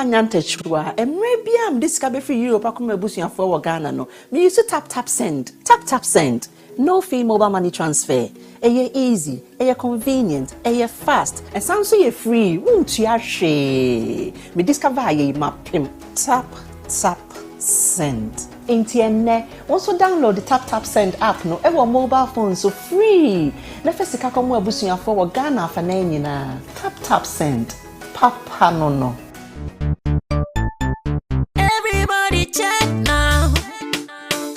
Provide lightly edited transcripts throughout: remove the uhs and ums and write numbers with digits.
Nyantechwa maybe am this cabe free Europe akoma busuafo for Ghana no me use tap send no fee mobile money transfer easy convenient fast and sounds so free won't you she me discover ye mapim tap send intienne also download the tap send app no ever mobile phone so free na fesika komo abusuafo for Ghana fa na nyina tap send papa no check now.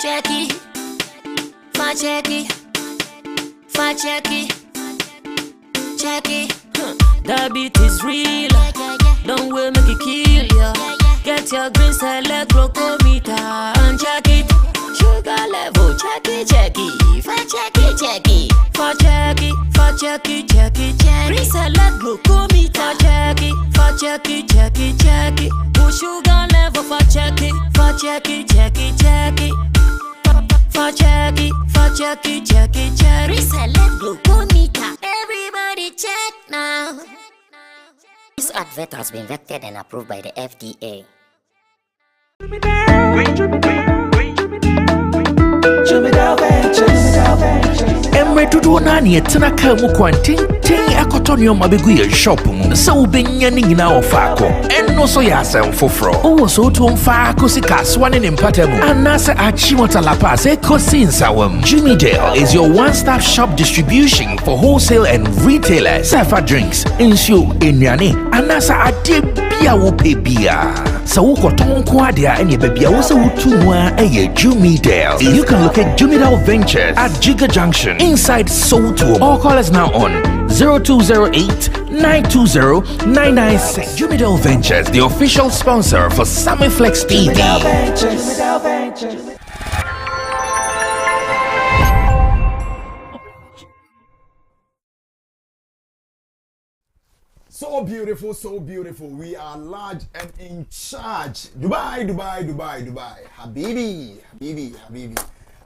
Check it. The beat is real. Don't wait, make it kill ya. Get your green select glucometer and check it. Sugar level, check it. Green select glucometer, check it. Sugar level for check it. Reselect glucometer. Everybody check now. This advert has been vetted and approved by the FDA. Emre tudo nani etena ka mu kwantin ten akotonyo mabegu ye shop mu so benya ni nyina ofako enno so ya asem foforo o so to mfa sika swane ne mpatamu anase achimota lapa se kosi nsawam. Gimmicks is your one-stop shop distribution for wholesale and retailers. Safa drinks, insure, enyane, anasa ade bia wo pe bia. So ukoton ko ade a ene bia wo se wutu a eye Gimmicks. You can locate Gimmicks Ventures at Giga Junction inside Soto or call us now on 0208-920-996. Gimmicks Ventures, the official sponsor for Sammy Flex TV. So beautiful. We are large and in charge. Dubai. Habibi.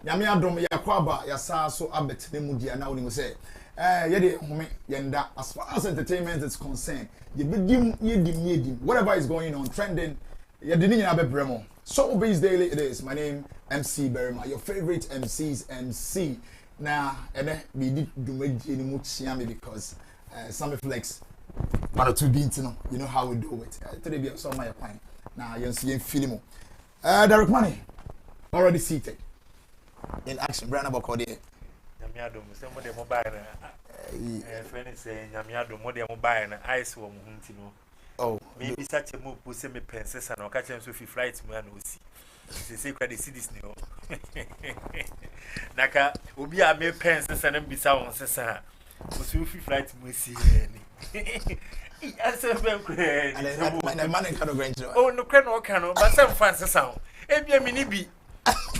Nyame adom ya kwaba ya sa so abet ne mudia na woni say yede home yenda as far as entertainment is concerned yedim whatever is going on trending yede ni nyina bebremo. So Base Daily it is. My name MC Berima, your favorite MC's MC. Now ene be di dumaji ni mu tia me because Sammy Flex but to be you know how we do it. Today be so my point. Now you see film. Derek Money already seated in action. Brand about code there. Nyamiado say mo de mobile na friend say nyamiado mo de mobile na ice wo mo huntino. Oh, maybe such a move say me princess and catch am so fi flight mo na osi. Say kwa dey see this new. Naka obi a me princess na bisa won sesa. Osi fi flight mo si ni. And man can go. Oh no can but some fans sound. Ebia mini bi.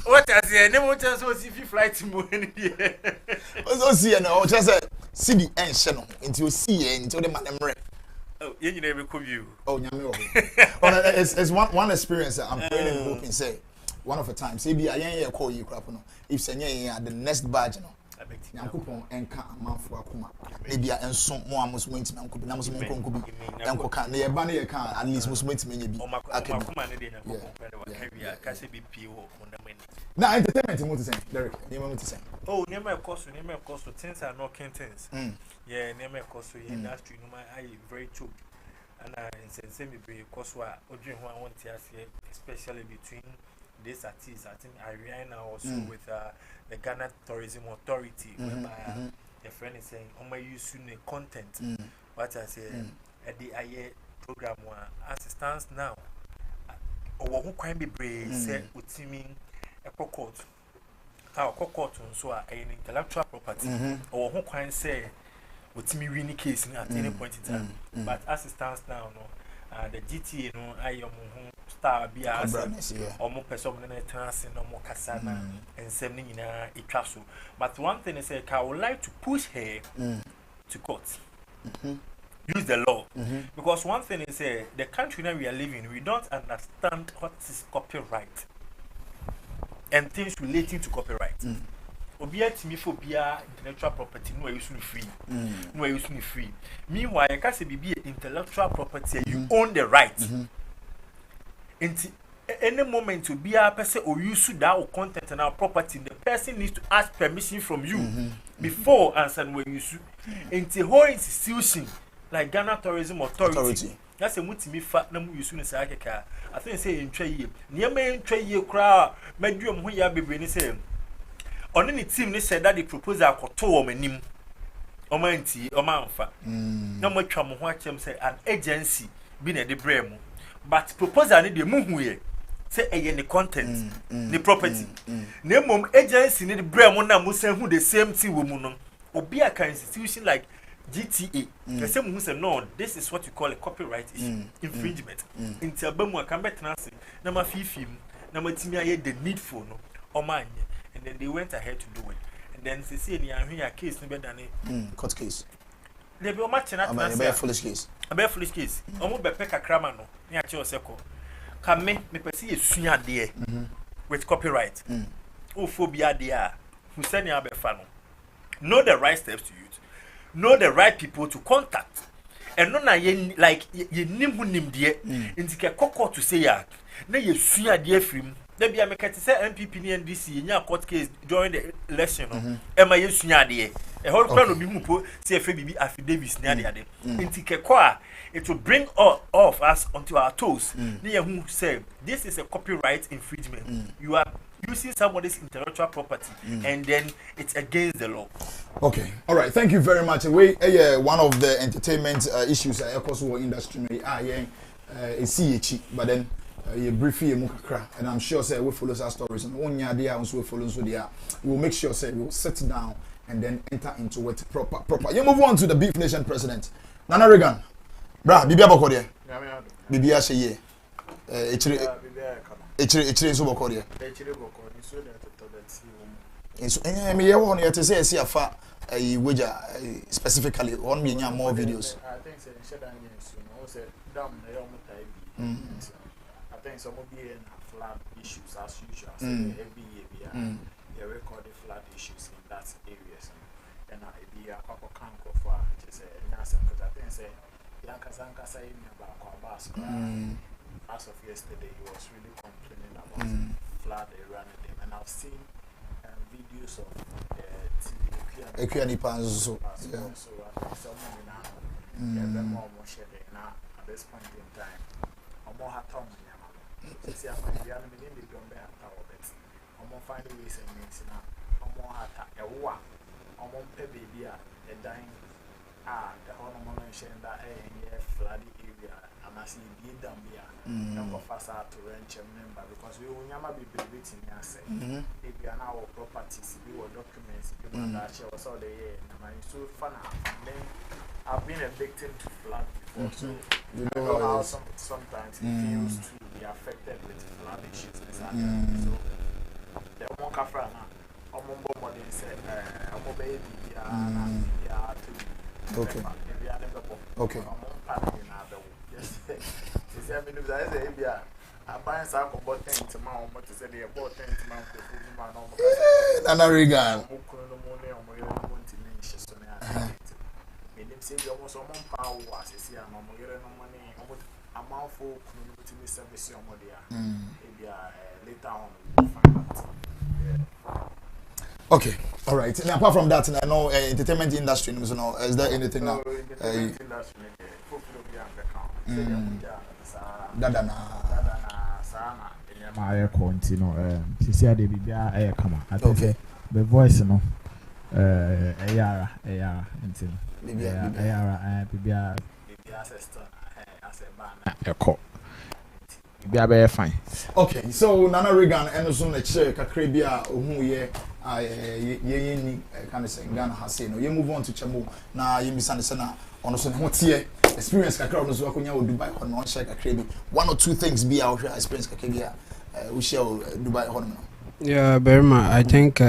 What as the name of chance was if flight mo any there. Also see no just city and channel into see into the man emre. Oh, you never could view. Oh, nyame. It's one experience I'm praying and hoping say one of a time say be I call you crap no. If say the next badge no. Nyankopon enka amanfo akoma ebia enso mo amoso ntimi ankobi na moso mo nkonkobi enkoka na ye ba na ye kan at least moso ntimi nya bi akoma ne de nyankopon pede wa kabia ka se bi pie wo fundament na entertainment mo to say Derek you want me to say oh nema cost things are not things yeah nema cost industry no I very choke and sense me be cost wa odwen ho want to say especially between this artist I think Ariana also with the Ghana Tourism Authority whereby the friend is saying on my use the content what I say at the IE program as it stands now or who can be brave say utimi a court how court so an intellectual property or who can say utimi winning case at any point in time but as it stands now no the GTA no I am star be as omo person na trans no mo kasana and sem ni nyina itwa so but one thing is I would like to push her to court Use the law. Because one thing is the country that we are living, we don't understand what is copyright and things relating to copyright. Obia timi for bia intellectual property no use free. No use free. Meanwhile, you can say be intellectual property, you own the right. And any moment to be a person or use that content and our property, the person needs to ask permission from you before answering when you sue. And the whole institution, like Ghana Tourism Authority. That's a multi fat number you soon say I think say in trade. Near me trade you crowd, medium who ya be bringing say. On any team they said that the proposal could to nim Omanti Omanfa. No more trouble watch them say an agency being at the bremo. But proposal need the move here. Say the content, the property. Name agency need the bremo na musen who the same thing woman. Or be a kind institution like GTA. The same who say no, this is what you call a copyright issue, infringement. Until Bemu can be transit, number 15, number Timia the need for no or mine. And then they went ahead to do it. And then they say a case no better than court case. They be much in a foolish case. A very foolish case. Almost be peka kramano. Near Choseko. Can me perceive a sunya there with copyright. Oh, phobia there. Who send you fan. Know the right steps to use. Know the right people to contact. And no like ye nim who nim dear. Into a cocoa to say ya. Now you sunya dear film. There be a mechanic MPP and DC in your court case during the election. Emma Yusunya de a whole crowd of people put CFB affidavits near the other. In Tikekwa, it will bring all of us onto our toes. Near who say this is a copyright infringement. You are using somebody's intellectual property and then it's against the law. Okay, all right, thank you very much. One of the entertainment issues I also industry but then you briefly mukakra, and I'm sure say we follow our stories and one year they also follow so they we will make sure say we will sit down and then enter into it proper. You move on to the Beef Nation president. Nana Regan. Bra, Bibia Bokodia. Bibia Sheye. Echire so Bokodia. So that me want you to say see afa wager specifically on me more videos. I think say Shatta say down I think some of the flood issues as usual. Every year, they record the flood issues in that areas. And I be a couple canker for just a nasa because I think say Yankazanka saying about Kwabas. As of yesterday, he was really complaining about flood around them. And I've seen videos of Equiani Pans. So I think someone now, at this point in time, more hot on see, I'm going to be able to find ways and means now. I'm more hot a war. I'm on pay baby a dying. The hormone mentioned that a floody area. I must be done here. Number fast out to rent a member because we will never be beating us. If you are now properties, we will documents, people that show us all the year. And I'm so fun. Then I've been a victim to flood before. So you know how sometimes it feels to be affected with flood issues. So the one kafra na omombo modern said omo baby ya to okay okay yes is I mean that is ebia aban sa ko tent ma omo to say the bought tent man ko fu ma no Nana Regan ko no mo ne omo yo mo ntimi nhye so na menim say bi omo so omo pa wo asesi ama omo yere no mo ne omo amount for community service omo dia ebia later on we'll find out. Okay, all right. And apart from that, I know entertainment industry. You know, is there anything now? Entertainment industry. My continue. She said they be a come. Okay. The voice, no. Ayara, until Ayara, Bibia assistant as a man. A cop. Be fine. Okay, so Nana Regan and also the chair Kakribia who ye kind of saying Ghana has say no. You move on to Chamu now. You miss understand on also what here experience Kakra on also Konya Dubai on one share Kakribi. One or two things be our experience Kakibia. We share Dubai on. Yeah, very much. I think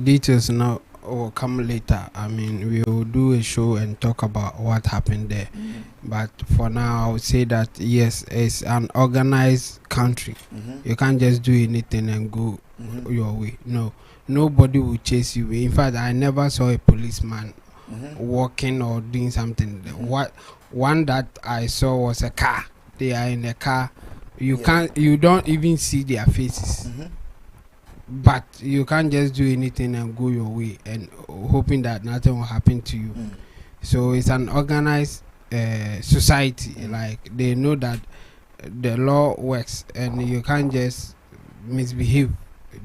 details now will come later. I mean, we will do a show and talk about what happened there. But for now, I would say that yes, it's an organized country. You can't just do anything and go your way. No, nobody will chase you. In fact, I never saw a policeman walking or doing something. One that I saw was a car. They are in a car. You don't even see their faces. But you can't just do anything and go your way and hoping that nothing will happen to you. So it's an organized society. Like they know that the law works and you can't just misbehave.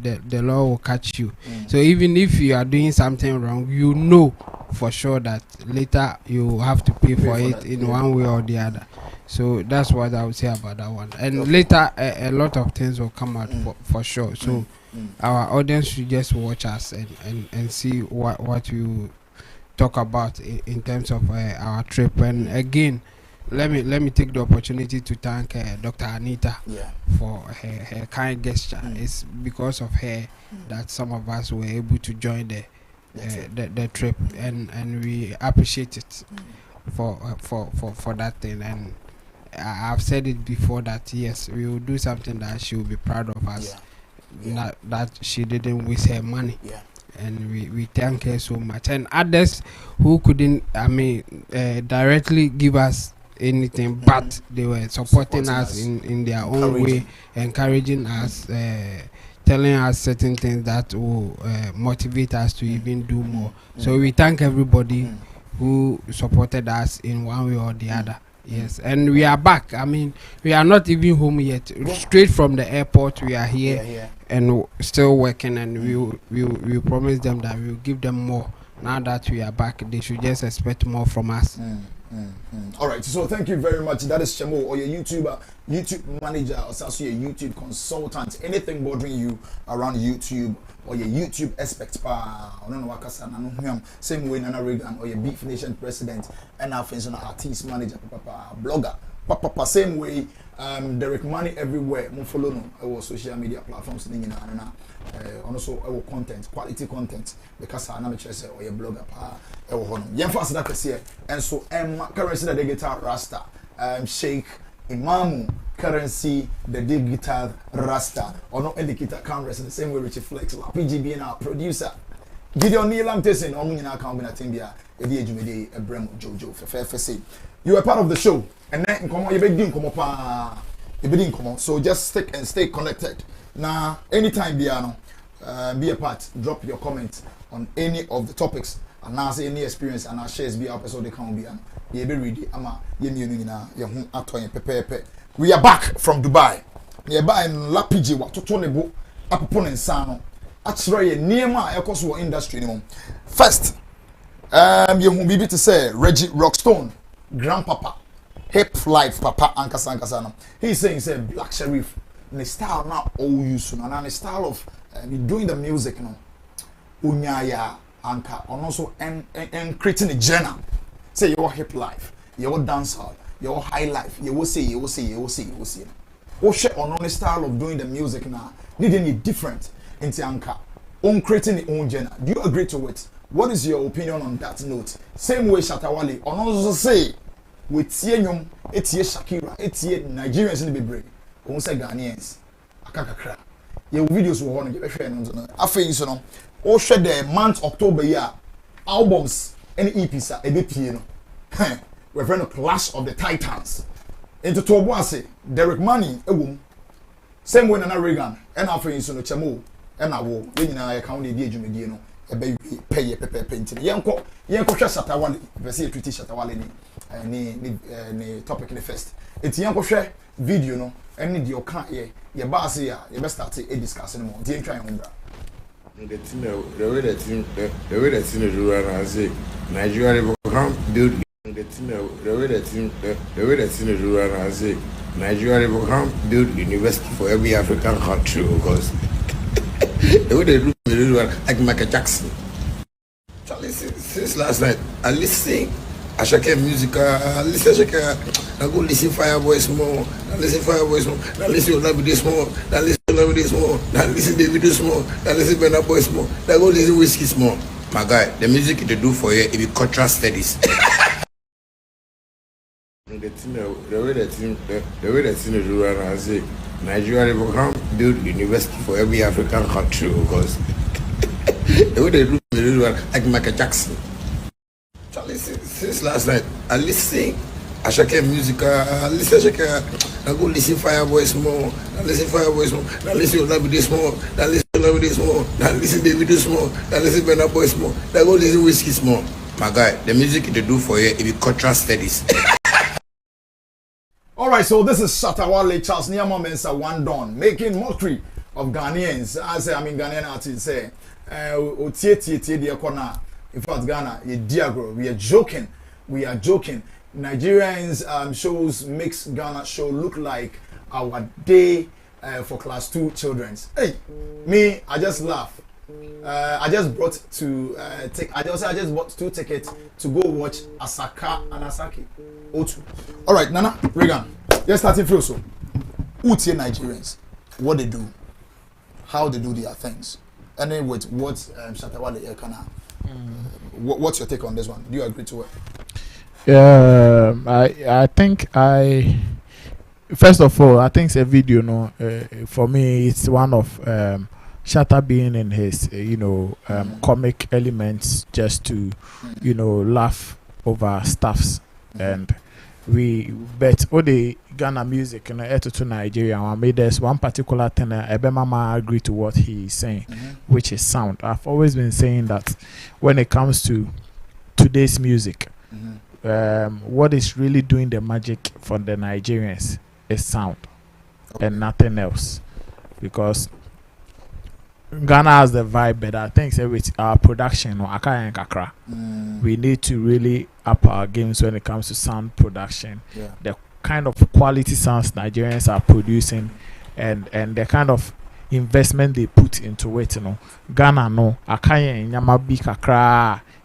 The law will catch you. So even if you are doing something wrong, you know for sure that later you have to pay for it in one way or the other. So that's what I would say about that one. And later a lot of things will come out for sure. So our audience should just watch us and see what you talk about in terms of our trip. And again, let me take the opportunity to thank Dr. Anita for her kind gesture. It's because of her that some of us were able to join the trip, and we appreciate it for that thing. And I've said it before that yes, we will do something that she will be proud of us. Not that she didn't waste her money. And we thank her so much. And others who couldn't, directly give us anything, but they were supporting us in their own way, encouraging us, telling us certain things that will motivate us to even do more. So we thank everybody who supported us in one way or the other. Yes, and we are back. I mean, we are not even home yet. Straight from the airport, we are here and still working. And we promise them that we will give them more. Now that we are back, they should just expect more from us. All right, so thank you very much. That is Chemo, or your YouTuber, YouTube manager, or also your YouTube consultant. Anything bothering you around YouTube or your YouTube aspect, same way Nana Reagan or your Beef Nation president, and our friends artist manager, blogger, same way. Derek Money everywhere. Mo follow no our social media platforms and also our content, quality content, because I am say or your blogger yen fast that here. And so currency the guitar Rasta, Sheikh Imamu currency the digital Rasta, or no indicator cameras in the same way Richie Flex, PGB and our producer Gideon Neelam Tessin on in our combination Timbia, Eddie Ebrem Jojo FFC. You are part of the show, and then come on, you begin come on. So just stick and stay connected. Now, anytime be a part, drop your comments on any of the topics, and now say any experience and our shares be up so they can be ready. We are back from Dubai. Nearby in Lapiji, what to Tonebo, Apopon and Sano. Actually, near my ecoso industry. First, you will be to say Reggie RockStone. Grandpapa, hip life, Papa Ankasano. He's saying, Black Sheriff, the style now, all you soon, and the style of doing the music, Unyaya, Anka, and also and creating a genre. Say your hip life, your dancehall, your high life, you will see. Or share on the style of doing the music now, needing it different into Anka, on creating the own genre. Do you agree to it? What is your opinion on that note? Same way Shatta Wale, on also say with Tienyum, Etie Shakira, Etie Nigerians in the Bibre, on say Ghanaians, Akakakra. Your videos were on the friend. I feel so no. Or share the month October year albums and EPs a bit piano. We're friend of Clash of the Titans. Into Tobuase, Derek Money, a womb. Same way Nana Reagan, and I feel so no Chamo, and I will, when I account the Jumediano. A baby pay a paper painting. Yanko Shatta Wale, Vessi treaty Shatta Wale ni topic in the first. It's Yanko share video no, and need your can't ye, your boss here, you best start a discussion more. Dear try on the way that thing is run, I say Nigeria can't build the way that thing is run, I say Nigeria can't build university for every African country because the way they do like Michael Jackson. Charlie, since last night, I listen. I check music. I go listen Fireboys more. I listen Fireboys more. I listen Love This more. I listen Love This more. I listen David This more. I listen Burna Boys more. I go listen Whiskey more. My guy, the music they do for you, it be cultural studies. The way the team do right now, I say Nigeria they can't build university for every African country because the way they do like Michael Jackson. Charlie, since last night, I listen. I check music. I listen. I go listen Fireboy more. I listen Fireboy more. I listen Olabide small. I listen Olabide small. I listen Davido small. I listen Burna Boy small. I go listen Whiskey small. My guy, the music they do for you, it be cultural studies. All right, so this is Shatta, Wale, Charles Niama Mensa, One Don, making mockery of Ghanaians. Ghanaian artists say, in fact, Ghana, we are joking. Nigerians shows makes Ghana show look like our day for class 2 children. Hey, me, I just laugh. I just brought to I just bought 2 tickets to go watch Asaka and Asaki. O2. All right, Nana, Regan, let's start it so. Utie Nigerians, what they do, how they do their things, and then with what Shatta Wale Elkana. What's your take on this one? Do you agree to it? I think first of all, I think it's a video. No, for me, it's one of Shatta being in his comic elements, just to laugh over stuffs. And we bet all the Ghana music to Nigeria. I made this one particular thing. Ebemama agree to what he's saying, which is sound. I've always been saying that when it comes to today's music, what is really doing the magic for the Nigerians is sound, and nothing else. Because Ghana has the vibe, but I think with our production, we need to really up our games when it comes to sound production. Yeah. The kind of quality sounds Nigerians are producing, and the kind of investment they put into it. Ghana no,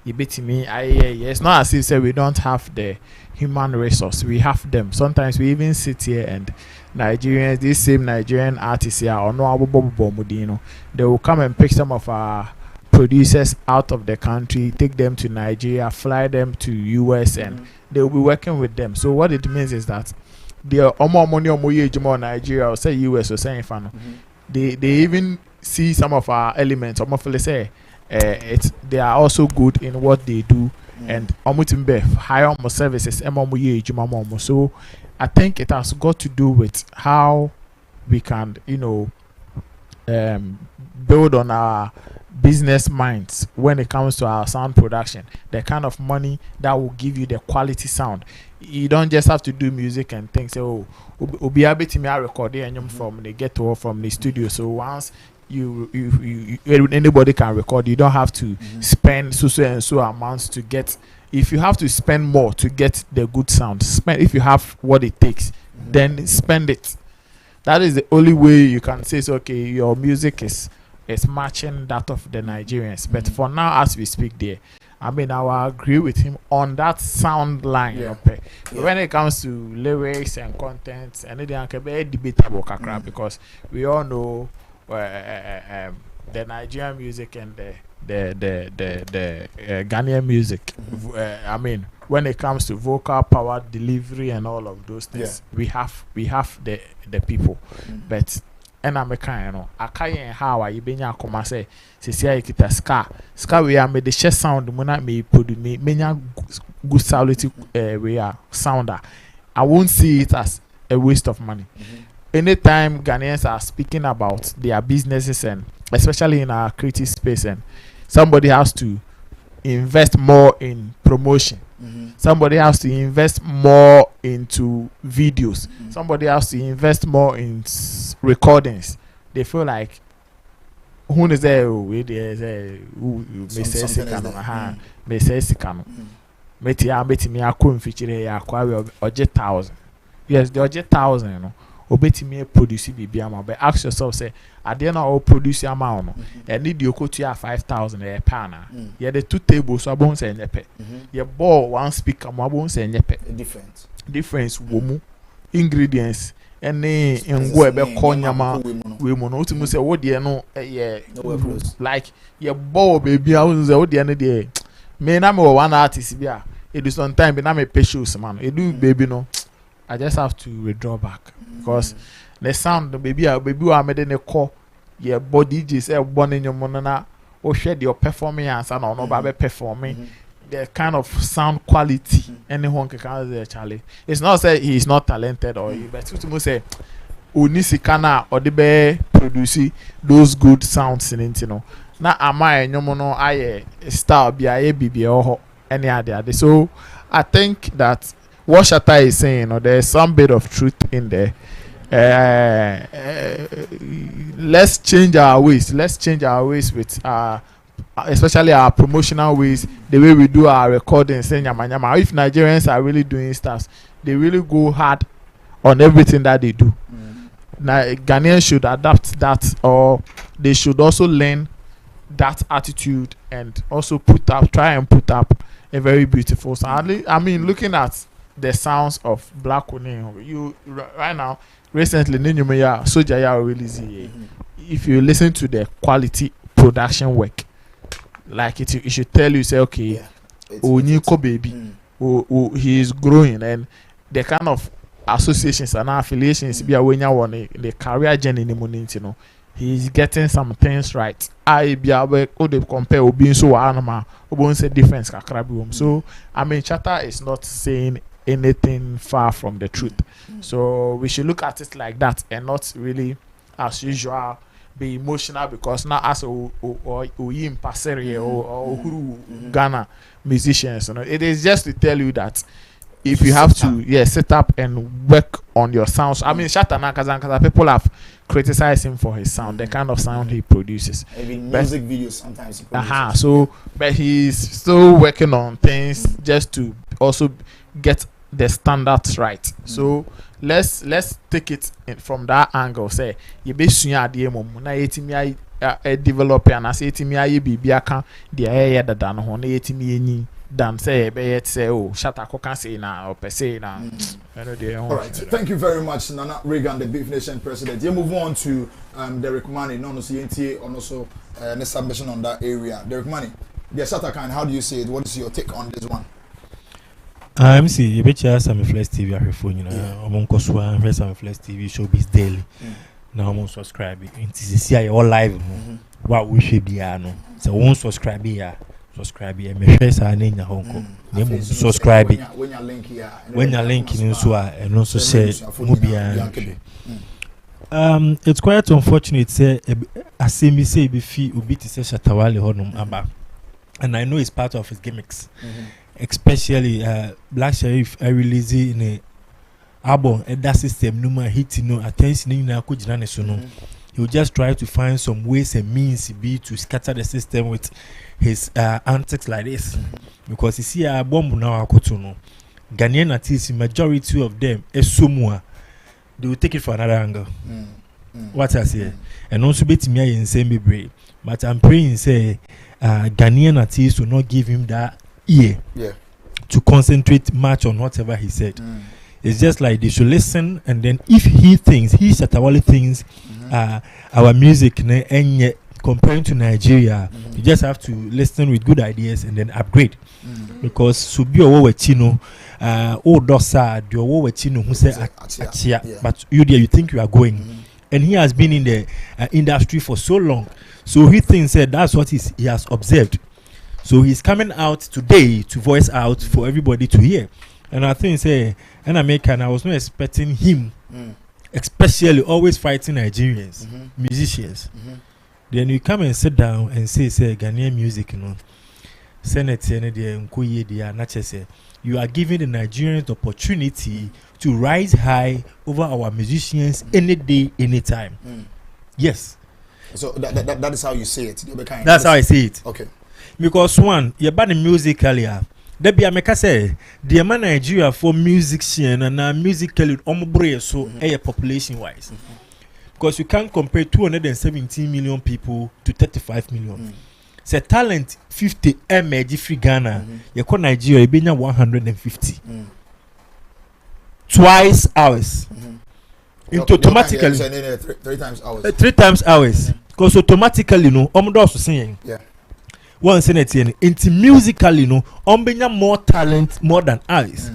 it's not as if say we don't have the human resource. We have them. Sometimes we even sit here and Nigerians, these same Nigerian artists here, or no, they will come and pick some of our producers out of the country, take them to Nigeria, fly them to US, and they will be working with them. So what it means is that the money Nigeria or say US or say they even see some of our elements. Say they are also good in what they do, and higher services. So I think it has got to do with how we can, build on our business minds when it comes to our sound production. The kind of money that will give you the quality sound. You don't just have to do music and think, oh, be able to record it from the ghetto, from the studio. So once you anybody can record, you don't have to spend so and so amounts to get. If you have to spend more to get the good sound, spend. If you have what it takes, then spend it. That is the only way you can say, so, okay, your music is matching that of the Nigerians. But for now, as we speak there, I will agree with him on that sound line. Yeah. When it comes to lyrics and content, and it can be debatable, because we all know the Nigerian music and the Ghanaian music. When it comes to vocal power, delivery, and all of those things, we have the people. But and I'm a kind, I can't how I been come say kita ska we are made the share sound muna me produce me good quality we are sounder. I won't see it as a waste of money. Anytime Ghanaians are speaking about their businesses, and especially in our creative space, and somebody has to invest more in promotion. Somebody has to invest more into videos. Somebody has to invest more in recordings. They feel like who is there? Who may say sikano? May say sikano. Meti me akun feature ya kwa oje 1,000. Yes, the oje 1,000. Obeti me produce bibiama. But ask yourself, say, I didn't know produce amount. And need you go to 5,000 a pana. Yeah, the 2 tables so I won't say nyepe. Yeah, ball 1 speaker, I won't say nyepe. Difference. Womu ingredients any ngo ebe konyama we mo no timu say wo de no like your ball baby I was say wo de no de me na me one artist bi a it is on time be na me patience man e do baby no I just have to withdraw back because the sound baby wa me de ne call your body just say born in your monana or share your performance and no ba performing the kind of sound quality anyone can say Charlie. It's not say he is not talented or but to say Unisikana or the be produce those good sounds in it, you know. Na amai nyomono aye star be aye bibi or any other. So I think that what Shatta is saying, you know, there's some bit of truth in there. Let's change our ways. Let's change our ways with especially our promotional ways, the way we do our recording, saying yama yama. If Nigerians are really doing stuff, they really go hard on everything that they do. Now Ghanaians should adapt that, or they should also learn that attitude and also try and put up a very beautiful sound. I mean, looking at the sounds of Blacko, you right now, recently, Soja ya release. If you listen to the quality production work, like it should tell you, say, okay, baby, he is growing, and the kind of associations and affiliations be when you want the career journey, you know, he's getting some things right. I be able to compare being so animal, say difference. So I mean, Shatta is not saying anything far from the truth. So we should look at it like that and not really, as usual, be emotional because now as or Ghana musicians, you know, it is just to tell you that if you have to set up and work on your sounds. I mean, Shatta Nakazan, people have criticized him for his sound, the kind of sound he produces. Even music videos sometimes he produces. So but he's still working on things just to also get the standards right. So let's take it from that angle. Say you be suya ade mum na yetimi a developer and say yetimi aye bibia kan de aye dada no ho na yetimi enyi dan say be yet say oh Shatta ko kan say na or per se na all right, thank you very much Nana Reagan, the Beef Nation president. You move on to Derek Money, no CNTA, and also the submission on that area. Derek Money, yeah, Shatta kind, how do you see it? What is your take on this one? I'm see you bet you Sammy Flex TV are phone, you know. I'm on Koswa and Sammy Flex TV showbiz daily. Now I'm on subscribe. It is see all live. What we should be no. So won't subscribe here. Subscribe here. Me share sa na nya honko. Ne subscribe. When you link here. When you link in so and also share mo bia. It's quite unfortunate say Sammy say be fi obi ti say Shatta Wale honum aba. And I know it's part of his gimmicks. Especially Black Sheriff I release in a album and that system no hit no attention in na ko jina ne so no. He will just try to find some ways and means to scatter the system with his antics like this. Because you see a bomb now akoto no. Ghanaian artists, majority of them esomua, they will take it for another angle. What I say, and also bet me in same be, but I'm praying say Ghanaian artists will not give him that ear to concentrate much on whatever he said. It's just like they should listen, and then if he Shatta Wale thinks our music and comparing to Nigeria, you just have to listen with good ideas and then upgrade. Because Subio Wechino, Dosa, Dio Wechino who said Achia, but you think you are going. And he has been in the industry for so long, so he thinks that that's what he has observed. So he's coming out today to voice out for everybody to hear. And I think and I was not expecting him, especially always fighting Nigerians, musicians. Then you come and sit down and say Ghanaian music, you know. You are giving the Nigerians the opportunity to rise high over our musicians any day, anytime. Yes. So that is how you say it. That's how I say it. Okay. Because one, you're bad in music earlier. There be a say the man Nigeria for musician and musically so population wise. Because you can't compare 217 million people to 35 million. Say talent 50 emerge free Ghana. You call Nigeria be 150. Twice ours. into automatically 3 times hours because automatically no does sing. Yeah. One senate into musically no more talent more than ours.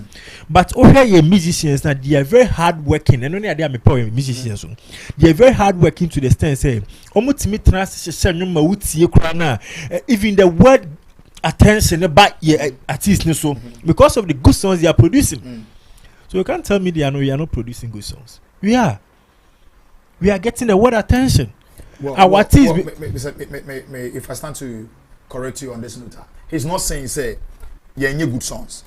But okay, musicians that they are very hard working and only they are musicians. They are very hard working to the extent say even the word attention about artists so because of the good songs they are producing. So you can't tell me we are not producing good songs. We are getting the word attention. Our artists if I stand to correct you on this note, he's not saying say yeah any good songs.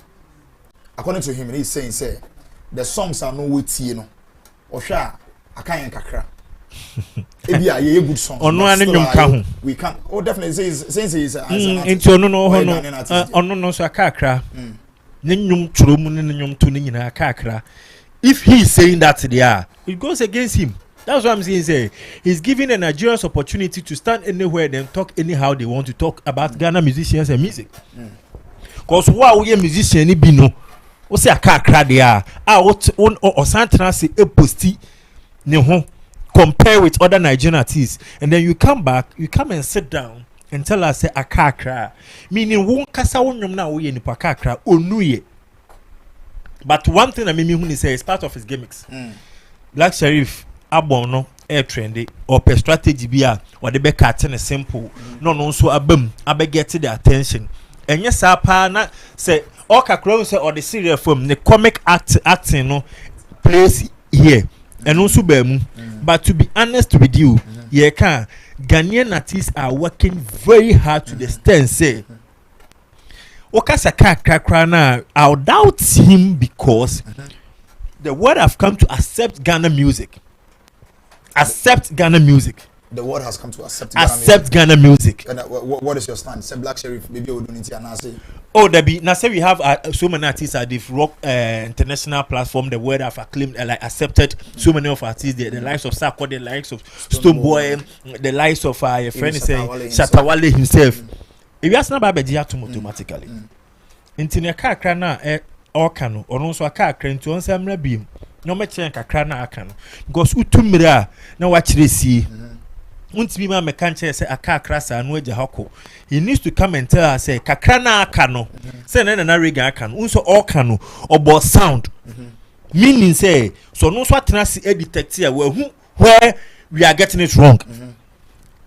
According to him, he's saying say the songs are no with you know or sure I can't kakra. Yeah, good songs. We can't. Oh, definitely since he's into no so kakra. If he's saying that there, it goes against him. That's what I'm saying. Say he's giving the Nigerians opportunity to stand anywhere and talk anyhow they want to talk about Ghana musicians and music. Cause why we musician ni bino, o say akakra there. O santra say e posti ne ho compare with other Nigerian artists, and then you come and sit down and tell us say akakra. Meaning won kasa won na we ni akakra onuye. But one thing I mean say is part of his gimmicks. Black Sheriff abono air trendy or per strategy bia or the back at simple no so abem get the attention and yes na say all kakro say or the serial film the comic acting no place here and also bemu but to be honest with you Ghanaian artists are working very hard to the extent say okasa kakra na I'll doubt him because the world have come to accept Ghana music. Accept Ghana music. The world has come to accept Ghana music. And what is your stand? Say Black Sheriff, maybe we don't say. Oh, there be now. Say we have so many artists at the rock international platform. The world have acclaimed, like accepted so many of artists. The likes of Sako, the likes of Stoneboy, the likes of a friend is saying Shatta Wale himself. If you ask about Bedia automatically, into the car na or cano or also a car crane to answer beam. No much kakra na aka no because utumira na wachire see untimi ma mekanche say aka krasa no agya hako he needs to come and tell us say kakra na aka no say na rega aka no unso all kano obo sound meaning say so no so atena see detect here where we are getting it wrong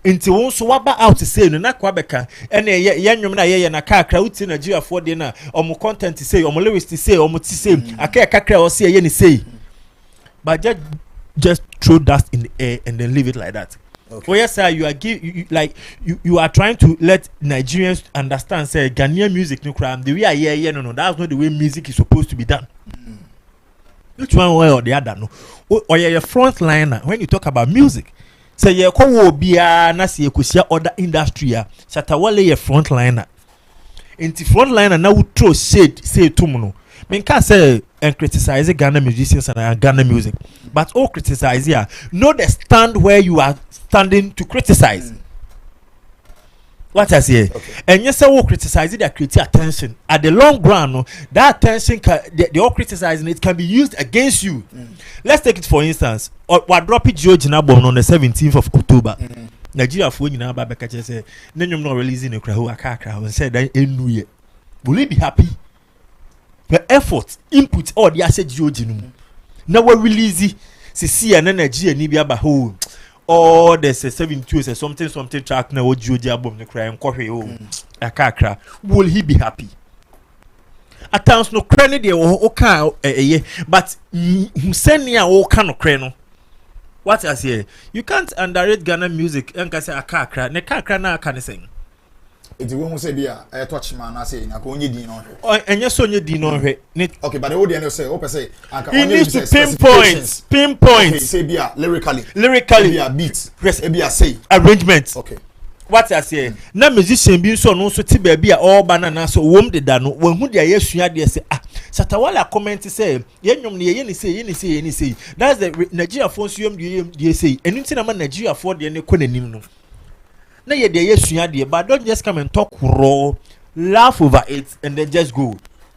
nti won so waba out say no na kwa beka ene ye nwom na ye na kakra uti Nigeria for de na omo content say omo lyrics say omo ti say aka kakra o say ye ni say. But just throw dust in the air and then leave it like that. Okay. Oh yes, sir. You are you are trying to let Nigerians understand. Say Ghanaian music no crime. The way I hear no. That's not the way music is supposed to be done. Which one way or the other no. Or you're a frontliner when you talk about music. Say you ko bia na se ekosia other industry. Shatta Wale a frontliner. Inti frontliner na we throw shade say to no. Me can say and criticize Ghana musicians and Ghana music, but all criticize here. Know the stand where you are standing to criticize. What I say, and yes, I will criticize it. That create attention at the long run. No, that attention, they all criticizing it can be used against you. Let's take it for instance. What drop it George Nabon on the 17th of October. Nigeria for you now, Babakache say, then you're not releasing a crowd and said that in New Year. Will you be happy? The effort, input, all the asset George. Now we're releasing. See, and Nigeria ni biaba ho. Or there's a 72 or something track now what George album the cry and coffee a kakra. Will he be happy? At times no cranny there or but send me all kind of crano. What I say? You can't underrate Ghana music and can say a kakra. Ne kakra na can sing. It's the one who say be a touch man. I say na ko onye din no hwe. Oh, enye so onye din no hwe. Okay, but the audience say, open say, he needs to pinpoint. Okay, say be lyrically, be a beat, be a say arrangement. Okay. What I say? Na musician bi so no so ti ba bi a all banana so wom de da no. When hu de yesua de say Shatta Wale comment say ye nwom ne ye ni say. That's the Nigeria phone so yom de say. Anything na Nigeria for de ne ko nanim no. Na ye de yesua de but don't just come and talk raw, laugh over it and then just go.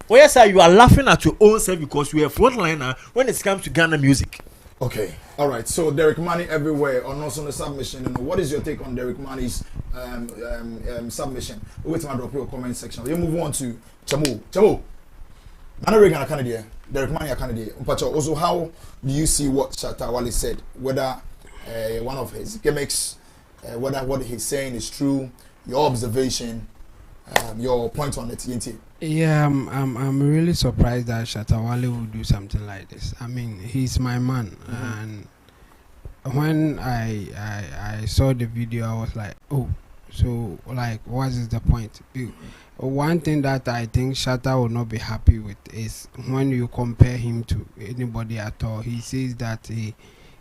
Oh yes sir, you are laughing at your own self because you are frontliner when it comes to Ghana music. Okay, all right. So Derek Money everywhere, or also on the submission. And what is your take on Derek Money's submission? Wait till I drop your comment section. We move on to Chamo. Manarigan Canada, Derek Money Canada. Also, how do you see what Shatta Wale said? Whether one of his gimmicks, whether what he's saying is true, your observation, your point on it, TNT. Yeah, I'm really surprised that Shatta Wale would do something like this. I mean, he's my man, and when I saw the video, I was like, oh, so like, what is the point? One thing that I think Shatta will not be happy with is when you compare him to anybody at all. He says that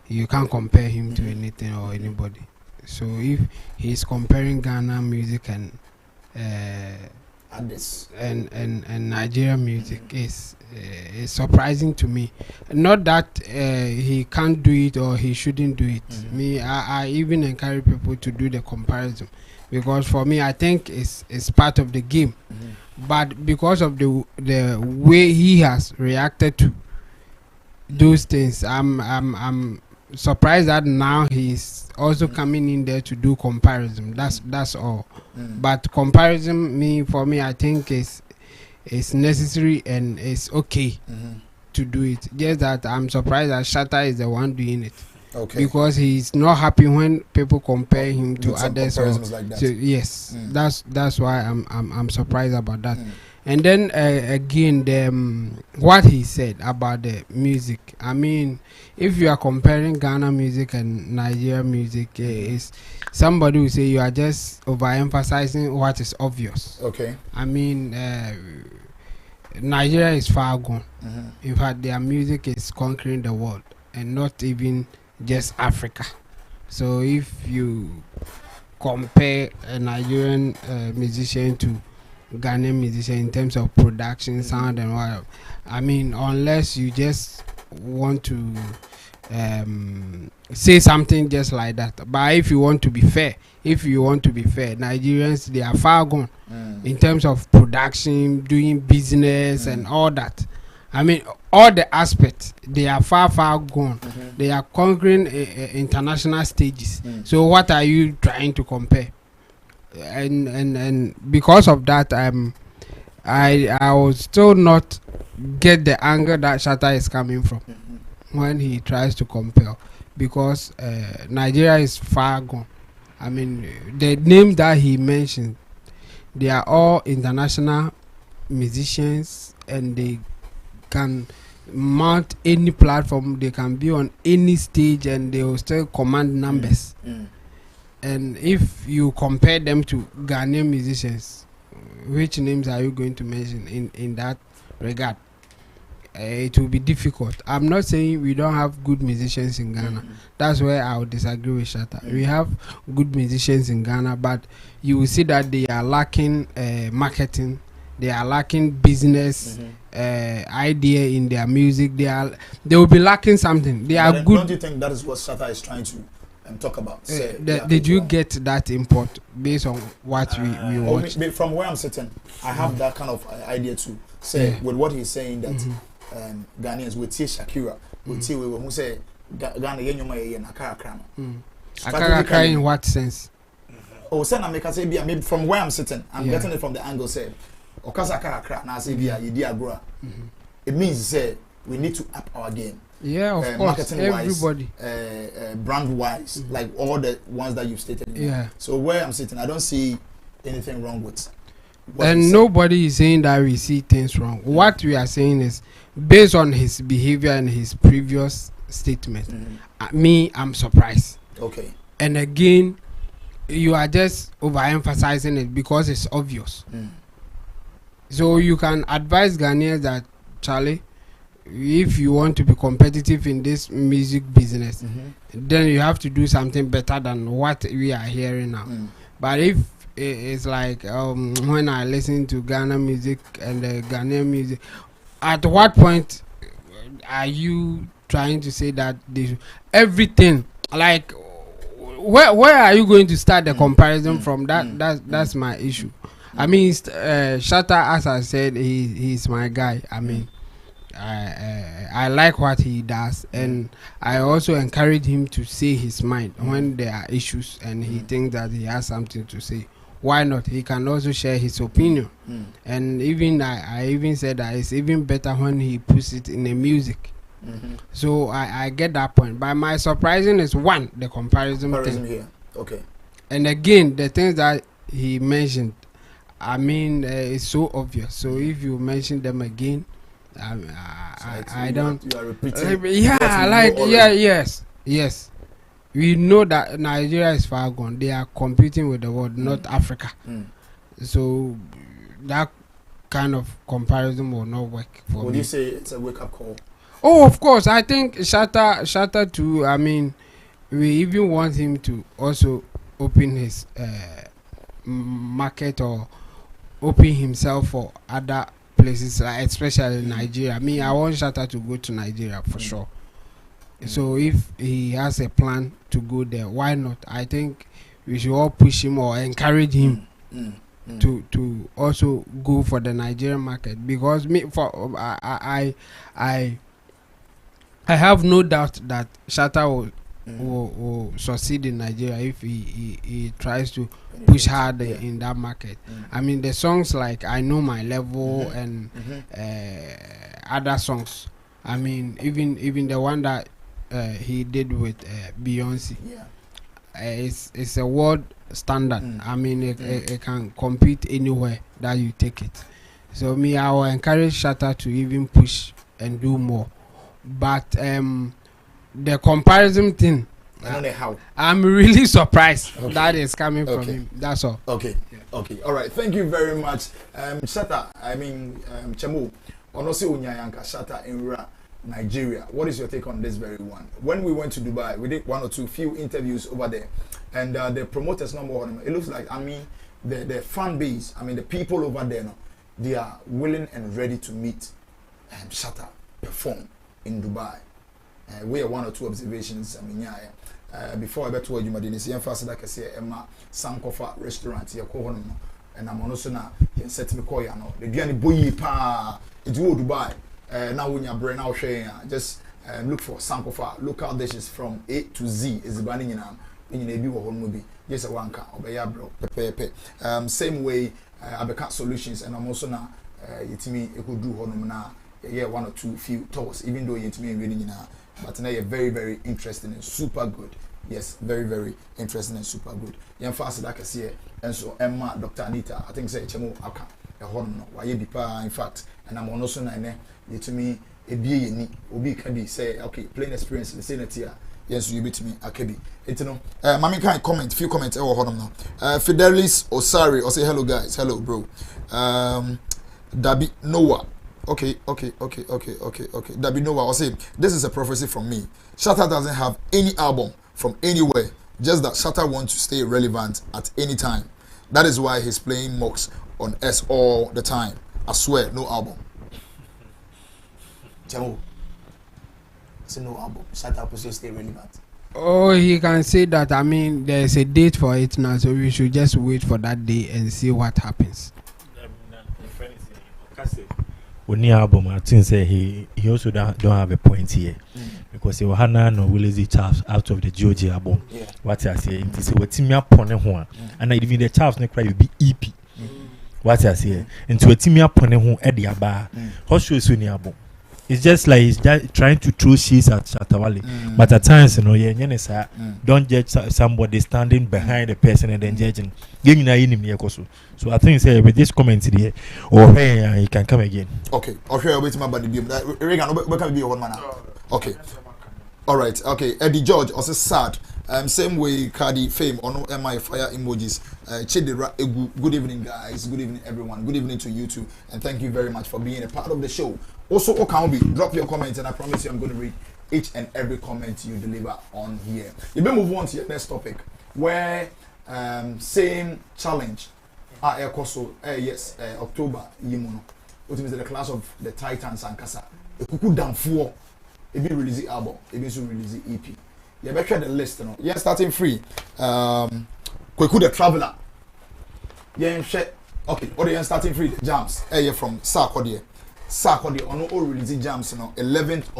you can't compare him to anything or anybody. So if he's comparing Ghana music and Nigerian music is surprising to me. Not that he can't do it or he shouldn't do it. Me, I even encourage people to do the comparison, because for me, I think it's part of the game. But because of the way he has reacted to those things, I'm surprised that now he's also coming in there to do comparison. That's all. But comparison, for me, I think is necessary and it's okay to do it. Just that I'm surprised that Shatta is the one doing it. Okay. Because he's not happy when people compare him to others. Like that. So yes, that's why I'm surprised about that. And then again, what he said about the music. I mean, if you are comparing Ghana music and Nigeria music, is somebody will say you are just overemphasizing what is obvious. Okay. I mean, Nigeria is far gone. In fact, their music is conquering the world, and not even just Africa. So if you compare a Nigerian musician to Ghanaian musician in terms of production, sound and whatever, I mean, unless you just want to say something just like that. But if you want to be fair, Nigerians, they are far gone in terms of production, doing business and all that. I mean, all the aspects, they are far gone. They are conquering international stages. So what are you trying to compare? And because of that, I will still not get the anger that Shatta is coming from when he tries to compare, because Nigeria is far gone. I mean, the names that he mentioned, they are all international musicians, and they can mount any platform, they can be on any stage, and they will still command numbers. And if you compare them to Ghanaian musicians, which names are you going to mention in that regard? It will be difficult. I'm not saying we don't have good musicians in Ghana. That's where I would disagree with Shatta. We have good musicians in Ghana, but you will see that they are lacking marketing. They are lacking business idea in their music. They will be lacking something. They are good. Don't you think that is what Shatta is trying to talk about? Did you get that import based on what we watched? From where I'm sitting, I have that kind of idea too. Say with what he's saying that Ghanaians will see Shakira, will see we will say Ghana yenyoma na karakra. Karakra in what sense? Oh, say na make say maybe from where I'm sitting, I'm getting it from the angle say okasa karakra na say bia yedi agora. It means say we need to up our game. Yeah, of course. Marketing everybody wise, brand wise, like all the ones that you've stated. Yeah. So where I'm sitting, I don't see anything wrong with. And nobody is saying that we see things wrong. What we are saying is based on his behavior and his previous statement. I'm surprised. Okay. And again, you are just overemphasizing it because it's obvious. So you can advise Ghanaians that, Charlie, if you want to be competitive in this music business, then you have to do something better than what we are hearing now. But if it's like when I listen to Ghana music and the Ghanaian music, at what point are you trying to say that everything, like where are you going to start the comparison from? That's my issue. I mean, Shatta, as I said, he's my guy. I mean, I like what he does, and I also encourage him to say his mind when there are issues and he thinks that he has something to say. Why not? He can also share his opinion, and even I even said that it's even better when he puts it in the music. So I get that point. But my surprising is one, the comparison thing. Here. Okay. And again, the things that he mentioned, I mean, it's so obvious. So if you mention them again, I don't. You are repeating. Yes. We know that Nigeria is far gone. They are competing with the world, not Africa. So that kind of comparison will not work for me. Would you say it's a wake-up call? Oh, of course. I think Shatta too. I mean, we even want him to also open his market or open himself for other places, like especially Nigeria. I mean, I want Shatta to go to Nigeria for sure. So if he has a plan to go there, why not? I think we should all push him or encourage him to also go for the Nigerian market, because I have no doubt that Shatta will succeed in Nigeria if he tries to push hard in that market. I mean, the songs like I Know My Level and other songs. I mean, even the one that he did with Beyonce. It's a world standard. I mean, it can compete anywhere that you take it. So I will encourage Shatta to even push and do more. But the comparison thing, I don't know how. I'm really surprised that is coming from him. That's all. Okay. All right. Thank you very much, Shatta. I mean, Chamo. Onosi Unyayanka Shatta in Nigeria. What is your take on this very one? When we went to Dubai, we did one or two few interviews over there, and the promoters number one. It looks like, I mean, the fan base. I mean, the people over there, no, they are willing and ready to meet Shatta perform in Dubai. We have one or two observations. I mean, before I bet to you, Madini, see, first like I say, Emma Sankofa restaurant here, and I'm also now set me call you know the Diani Boyi pa it's Dubai. Now when you're brain out sharing, just look for Sankofa local dishes from A to Z is banning in a bill movie. Yes, a wanka or bro pepe. Same way Abeka Solutions, and I'm also now it's me it could do honor one or two few tours, even though it's me reading now. But now you're very, very interesting and super good. Yes, very, very interesting and super good. Young fast like I see, and so Emma, Dr. Anita, I think say Chemo Aka, a horn, why you be in fact, and I'm also nine, you to me, a be Obi can be say, okay, plain experience, the same here. Yes, you beat me, Akebi. It's no, Mammy can comment, few comments, or hold on now. Fidelis Osari, or say hello, guys, hello, bro. Dabi Noah. Okay. Dabi Noah, I'll say, this is a prophecy from me. Shatta doesn't have any album from anywhere, just that Shatta wants to stay relevant at any time. That is why he's playing mocks on S all the time. I swear, no album. Jamo, it's no album. Shatta will stay relevant. Oh, he can say that. I mean, there's a date for it now, so we should just wait for that day and see what happens. Only album, I think say he also don't have a point here, because he will have no release it out of the GOG album. What I say, it is what Timmy upon one, and even the chaps next will be EP. What I say, into a Timmy upon one at the bar, how shows you album? It's just like he's just trying to throw shit at Shatta. But at times, you know, don't judge somebody standing behind the person and then judging. So I think say with this comment here, or hey, he can come again. Okay. Okay, I'll wait my body beam. Regan, what can be one man? Okay. All right. Okay. Eddie George also sad. Same way Cardi Fame or no MI fire emojis. Chidera Egu. Good evening, guys. Good evening, everyone. Good evening to you too, and thank you very much for being a part of the show. Also, Okambi, drop your comments, and I promise you I'm going to read each and every comment you deliver on here. You may move on to your next topic, where same challenge. October Yimono. What means the class of the Titans and Kasa. A cuckoo down four. It be release the album. It be soon release the EP. You better the list, you know. Yeah, starting free. Kweku the Traveler. Yeah, okay. Or they starting free the jams. From Sarkodie. Saturday on all release jams no 11th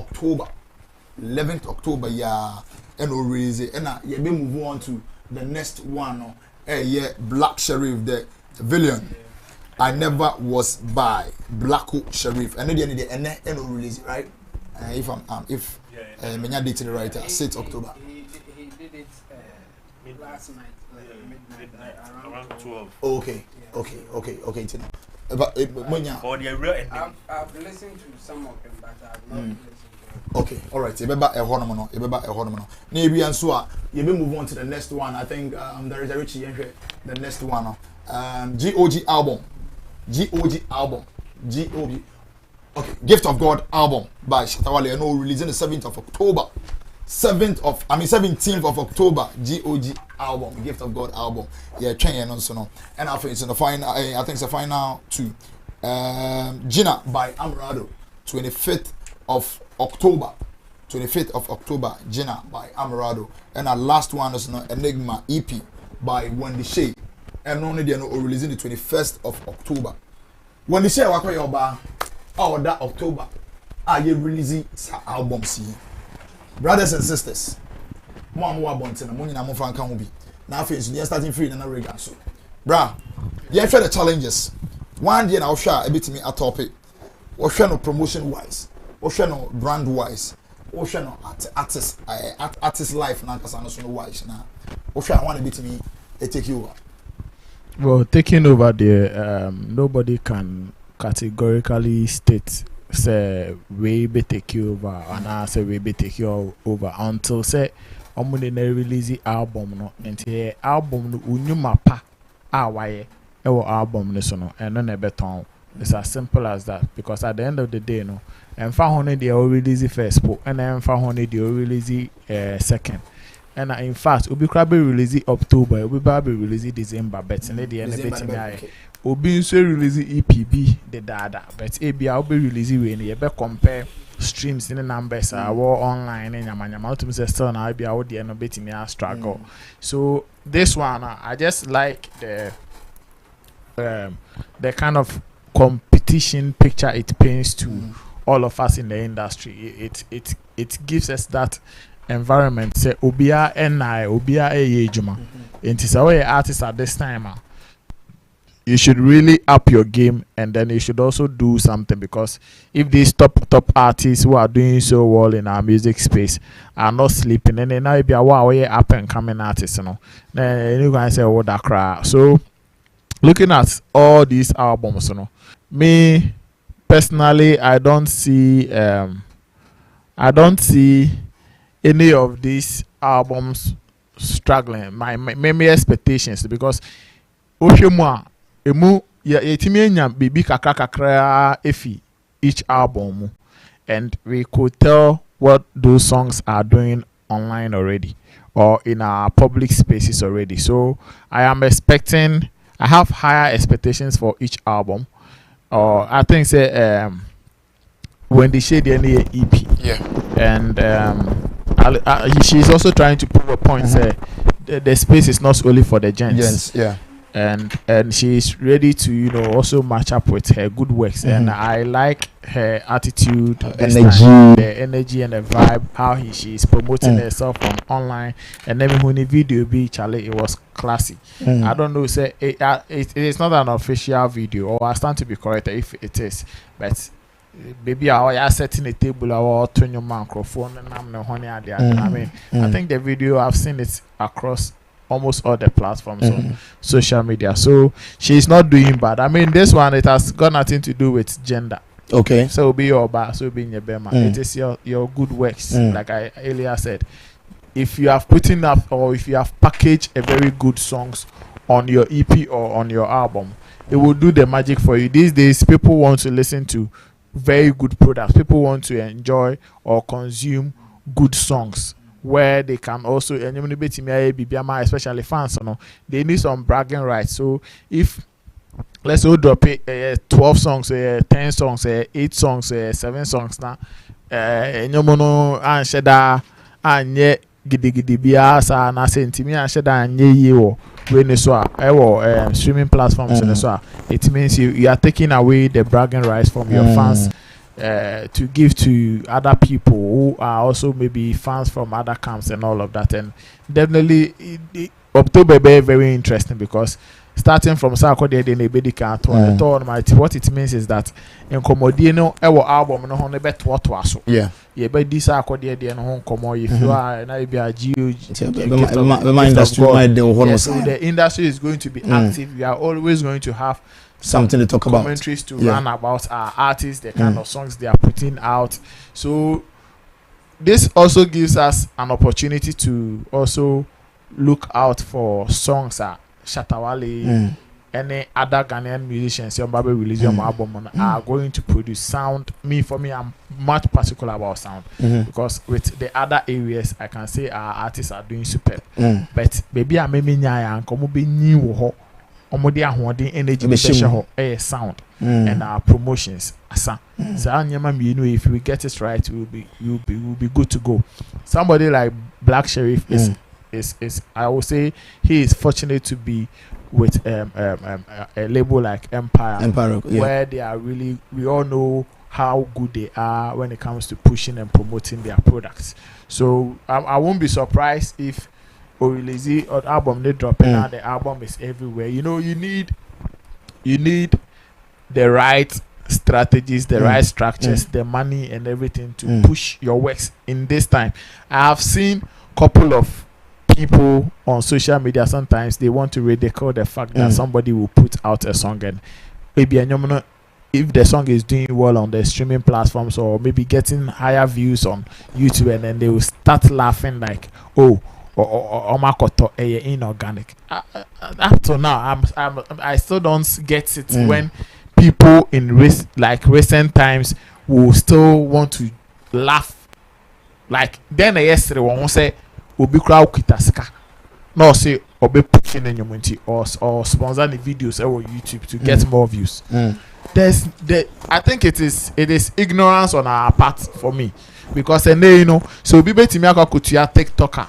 October yeah and all release and you be move on to the next one no yeah Black Sheriff the villain I never was by Blacko Sheriff and then and all release right if I'm if menya date the right 6th October He did it last night midnight around 12. okay you know. But for the real ending. I've listened to some of them, but I've not listened to them. Okay, all right. Ebeba ehonomo no. Na ebi anso a you be move on to the next one. I think there is a Richie the next one. GOG album. Okay, Gift of God album by Shatta Wale. No releasing the 17th of October. 17th of October, GOG album, Gift of God album. Yeah, train also no. And I think it's in the final. I think it's the final two. Gina by Amarado, 25th of October. Gina by Amarado. And our last one is no Enigma EP by Wendy Shea. And only they are releasing the 21st of October. Wendy Shea wakwa yoba. Oh, that October. You releasing album see. Brothers and sisters, mom wa bonten mo nyina mo fan kan ho bi na afi so dey starting free na Reggie so bra you share the challenges one day na ohwa a bit me atop it ohwa no promotion wise ohwa no brand wise ohwa no artist life na kasa no so no wise na ohwa one bit me take you over. Well, taking over there, nobody can categorically state say we be take you over and I say we be take you over until say omuni na release the album no enti album no unyuma pa awaye ewo album no so no eno na beton. It's as simple as that because at the end of the day no emfa ho no dey release first po and emfa ho no dey release second. And in fact, Obi Krabe release October, Obi Babe release December, but in the end of it, Obi so release EPB the data, but ABI Obi release when you be compare streams in the numbers are online and Yamanya to Mr. Stone, I be out the end of it me a struggle. So this one, I just like the kind of competition picture it paints to all of us in the industry. It gives us that environment say obia NI obia ejuma enti say we artists at this time you should really up your game and then you should also do something because if these top artists who are doing so well in our music space are not sleeping and then now be we up and coming artists then you guys say what that cry. So looking at all these albums me personally I don't see any of these albums struggling my expectations because ohwemu emu yetimi enya bibi kakra efi each album and we could tell what those songs are doing online already or in our public spaces already. So I have higher expectations for each album. Or I think say when they shade any EP and she's also trying to prove a point. Say the space is not only for the gents. And she's ready to also match up with her good works. And I like her attitude, the energy and the vibe. How she's promoting herself on online. And then when the video be Charlie, it was classy. I don't know. Say it is not an official video, or I stand to be corrected if it is, but. Baby, I setting a table or turn your microphone and I'm no honey idea. I mean, I think the video I've seen it across almost all the platforms on social media. So she's not doing bad. I mean, this one it has got nothing to do with gender. Okay. So be your bar, so be in your bema. It is your good works, like I earlier said. If you have put enough or if you have packaged a very good songs on your EP or on your album, it will do the magic for you. These days, people want to listen to very good products. People want to enjoy or consume good songs where they can also, especially fans, they need some bragging rights. So if let's say drop 12 songs, 10 songs, 8 songs, 7 songs now, gidi biasa na sentimi anhyɛ da anye yi wo when streaming platforms and so it means you are taking away the bragging rights from your fans to give to other people who are also maybe fans from other camps and all of that. And definitely October very interesting because starting from Saturday then what it means is that in Comodino our album no honey bet what was but this Saturday no komo if you are na be a the industry is going to be active. We are always going to have something to talk about, commentaries to run about our artists, the kind of songs they are putting out. So this also gives us an opportunity to also look out for songs Shatta, Wale, any other Ghanaian musicians releasing album are going to produce sound. For me, I'm much particular about sound because with the other areas, I can say our artists are doing superb. But maybe I may and come be new energy sound and our promotions. So if we get it right, we'll be good to go. Somebody like Black Sheriff is I would say he is fortunate to be with a label like Empire where they are really, we all know how good they are when it comes to pushing and promoting their products. So I won't be surprised if Orilizi or album they dropping out, the album is everywhere. You need the right strategies, the right structures, the money and everything to push your works in this time. I have seen couple of people on social media, sometimes they want to ridicule the fact that somebody will put out a song and maybe if the song is doing well on the streaming platforms or maybe getting higher views on YouTube, and then they will start laughing like, or makoto inorganic. Up to now, I still don't get it when people in recent times will still want to laugh. Like then yesterday one say obi crowd kitaska. No say obi pushing in your money or sponsor the videos on YouTube to get more views. I think it is ignorance on our part for me because so be beti me akutia TikToker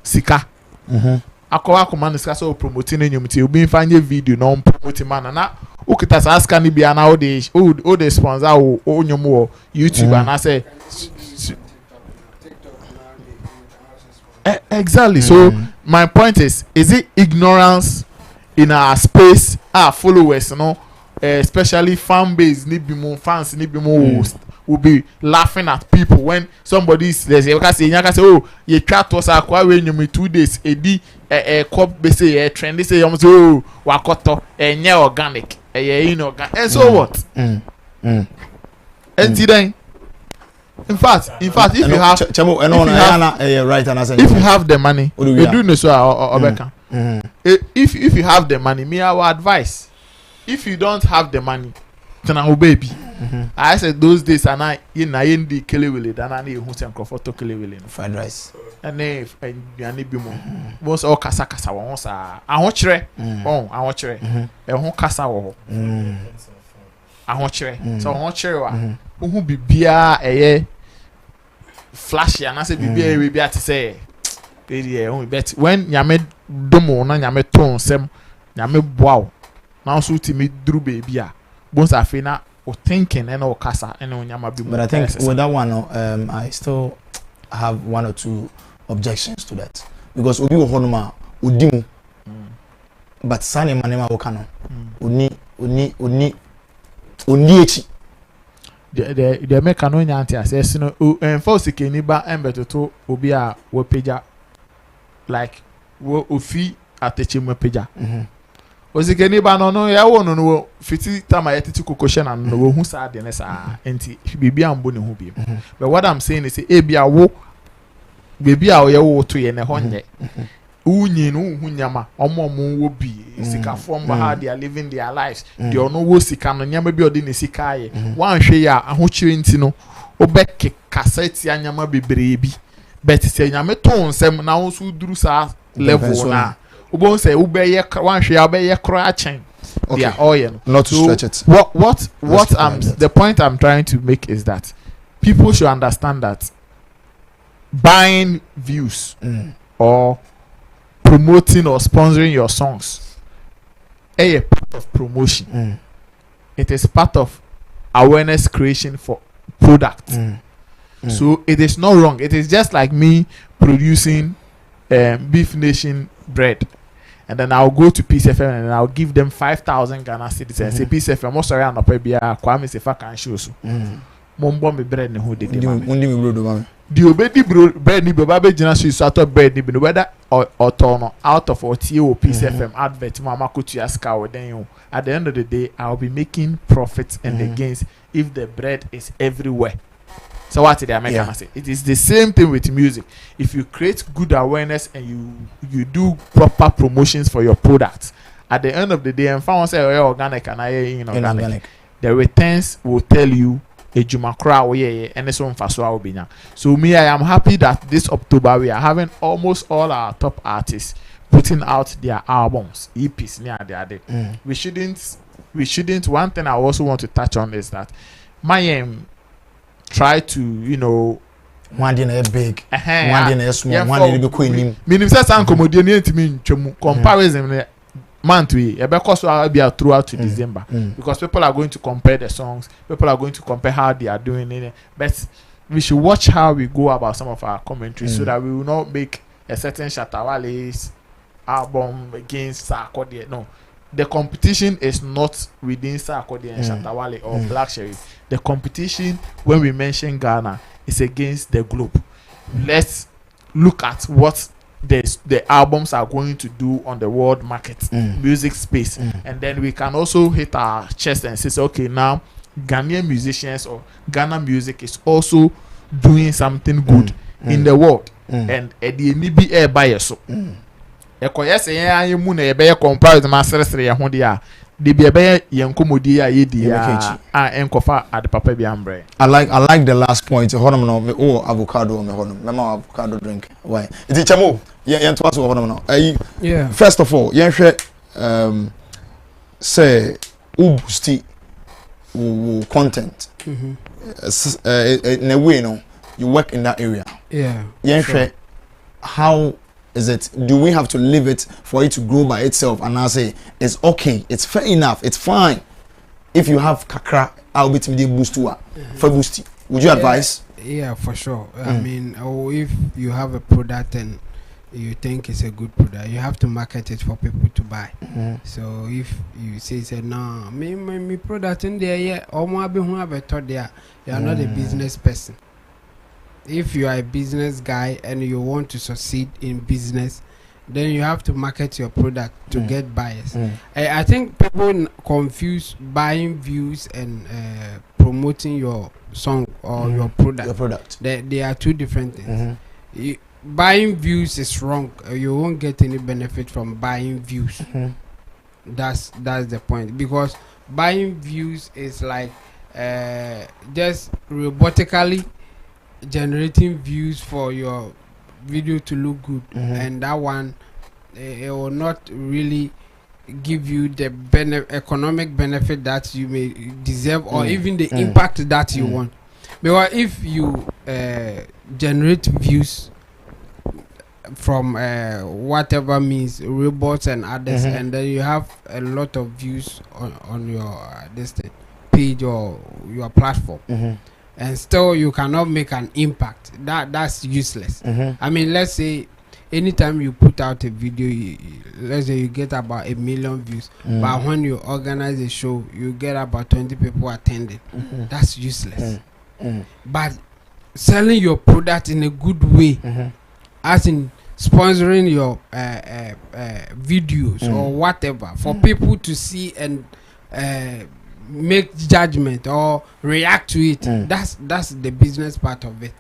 sika akowa command so promoting in your money obi find video no promoting man na ukita sa aska ni bia na o dey sponsor o nyomo YouTube and I say exactly. So my point is it ignorance in our space? Our followers, especially fan base, fans, will be laughing at people when somebody says, "Oh, you cat was acquiring you me 2 days." A cop be say trendy say oh wakoto organic, inorganic, and so what? And then. In fact, if you have the money, if you have the money, me our advice. If you don't have the money, baby. I said those days and I in the kelewele than I who send comfort kelewele fried rice. And if most all kasa once I want chere. I want chere. A kasa wo. I want chere. So I want chere who be beer flashy and I say be beer to say bet when nyame domo na nyame ton sem nyame wow now so to me drew baby bones afina or thinking and all casa and nyama be. But I think with that one I still have one or two objections to that because obi wo honoma odimu but sane manema wo kano oni echi the make no nyanti assess no enforce keni ba embeto obi a wo page like wo ofi atechim page osikeni ba no ya wo no fiti tama yetiti kokoshe na no wo hu sa de ne sa enti bibi ambo ne hu bi. But what I'm saying is e bia wo baby a ye wo to ye ne honye unyi no hu nyama omo wo bi sika from how they are living their lives they ono wo sika no nyama bi odi ne sika ye wan hwe ya ahochire enti no obeke cassette anyama bebre bi but se nyame ton nsem na wo so duru sa level na ubon say ubeye wan hwe ya ubeye kra chen they are all not to stretch it. What the point I'm trying to make is that people should understand that buying views or promoting or sponsoring your songs a part of promotion. It is part of awareness creation for product. So it is not wrong. It is just like me producing Beef Nation bread, and then I'll go to Peace FM and I'll give them 5,000 Ghana cedis and say Peace FM. I'm sorry, I'm not pay biya. Kwame Sefa can show so. Mombo me bread ne who did the obedi bread ni babe jina so sato bread ni be whether or turn out of OTO Peace FM advert mama kutu aska then you at the end of the day I'll be making profits and the gains if the bread is everywhere. So what did I make? Say it is the same thing with music. If you create good awareness and you do proper promotions for your products, at the end of the day, and found say organic and inorganic, the returns will tell you a jumakra and so on. So me, I am happy that this October we are having almost all our top artists putting out their albums, EPs near the other. We shouldn't. One thing I also want to touch on is that my try to one day big, one day small, one day be queen. Meaning say some comedian to me comparison month we because will be throughout to December because people are going to compare the songs, people are going to compare how they are doing it, but we should watch how we go about some of our commentaries so that we will not make a certain Shatta Wale's album against Sarkodie. No, the competition is not within Sarkodie and Shatta Wale or Black Sheriff. The competition when we mention Ghana is against the globe. Let's look at what the albums are going to do on the world market, music space, and then we can also hit our chest and say, okay, now Ghanaian musicians or Ghana music is also doing something good in the world, and the maybe air bias. So, yes, I am moon a bear comparison master ya the be yankomodi ya yedi ya enkofa at papa bi ambre. I like the last point. Honum no avocado me honum. Mema avocado drink. Why? It's chamo. Yeah, to ask honum no. Yeah. First of all, say boost content. In a way, no, you work in that area. Yeah. Sure. How is it? Do we have to leave it for it to grow by itself? And I say it's okay, it's fair enough, it's fine. If you have kakra, I'll be to boost to for boosty. Would you advise? Yeah, for sure. I mean, if you have a product and you think it's a good product, you have to market it for people to buy. So if you say no, me product in there, yeah, or maybe who have a thought there, you are not a business person. If you are a business guy and you want to succeed in business, then you have to market your product to get buyers. I think people confuse buying views and promoting your song or your product. They are two different things. Buying views is wrong. You won't get any benefit from buying views. That's the point, because buying views is like just robotically generating views for your video to look good, and that one it will not really give you the economic benefit that you may deserve, or even the impact that you want. Because if you generate views from whatever means, robots and others, and then you have a lot of views on your page or your platform, and still you cannot make an impact, that's useless. I mean, let's say anytime you put out a video, let's say you get about 1 million views, but when you organize a show, you get about 20 people attending. That's useless. But selling your product in a good way, as in sponsoring your videos or whatever for people to see and make judgment or react to it, that's the business part of it.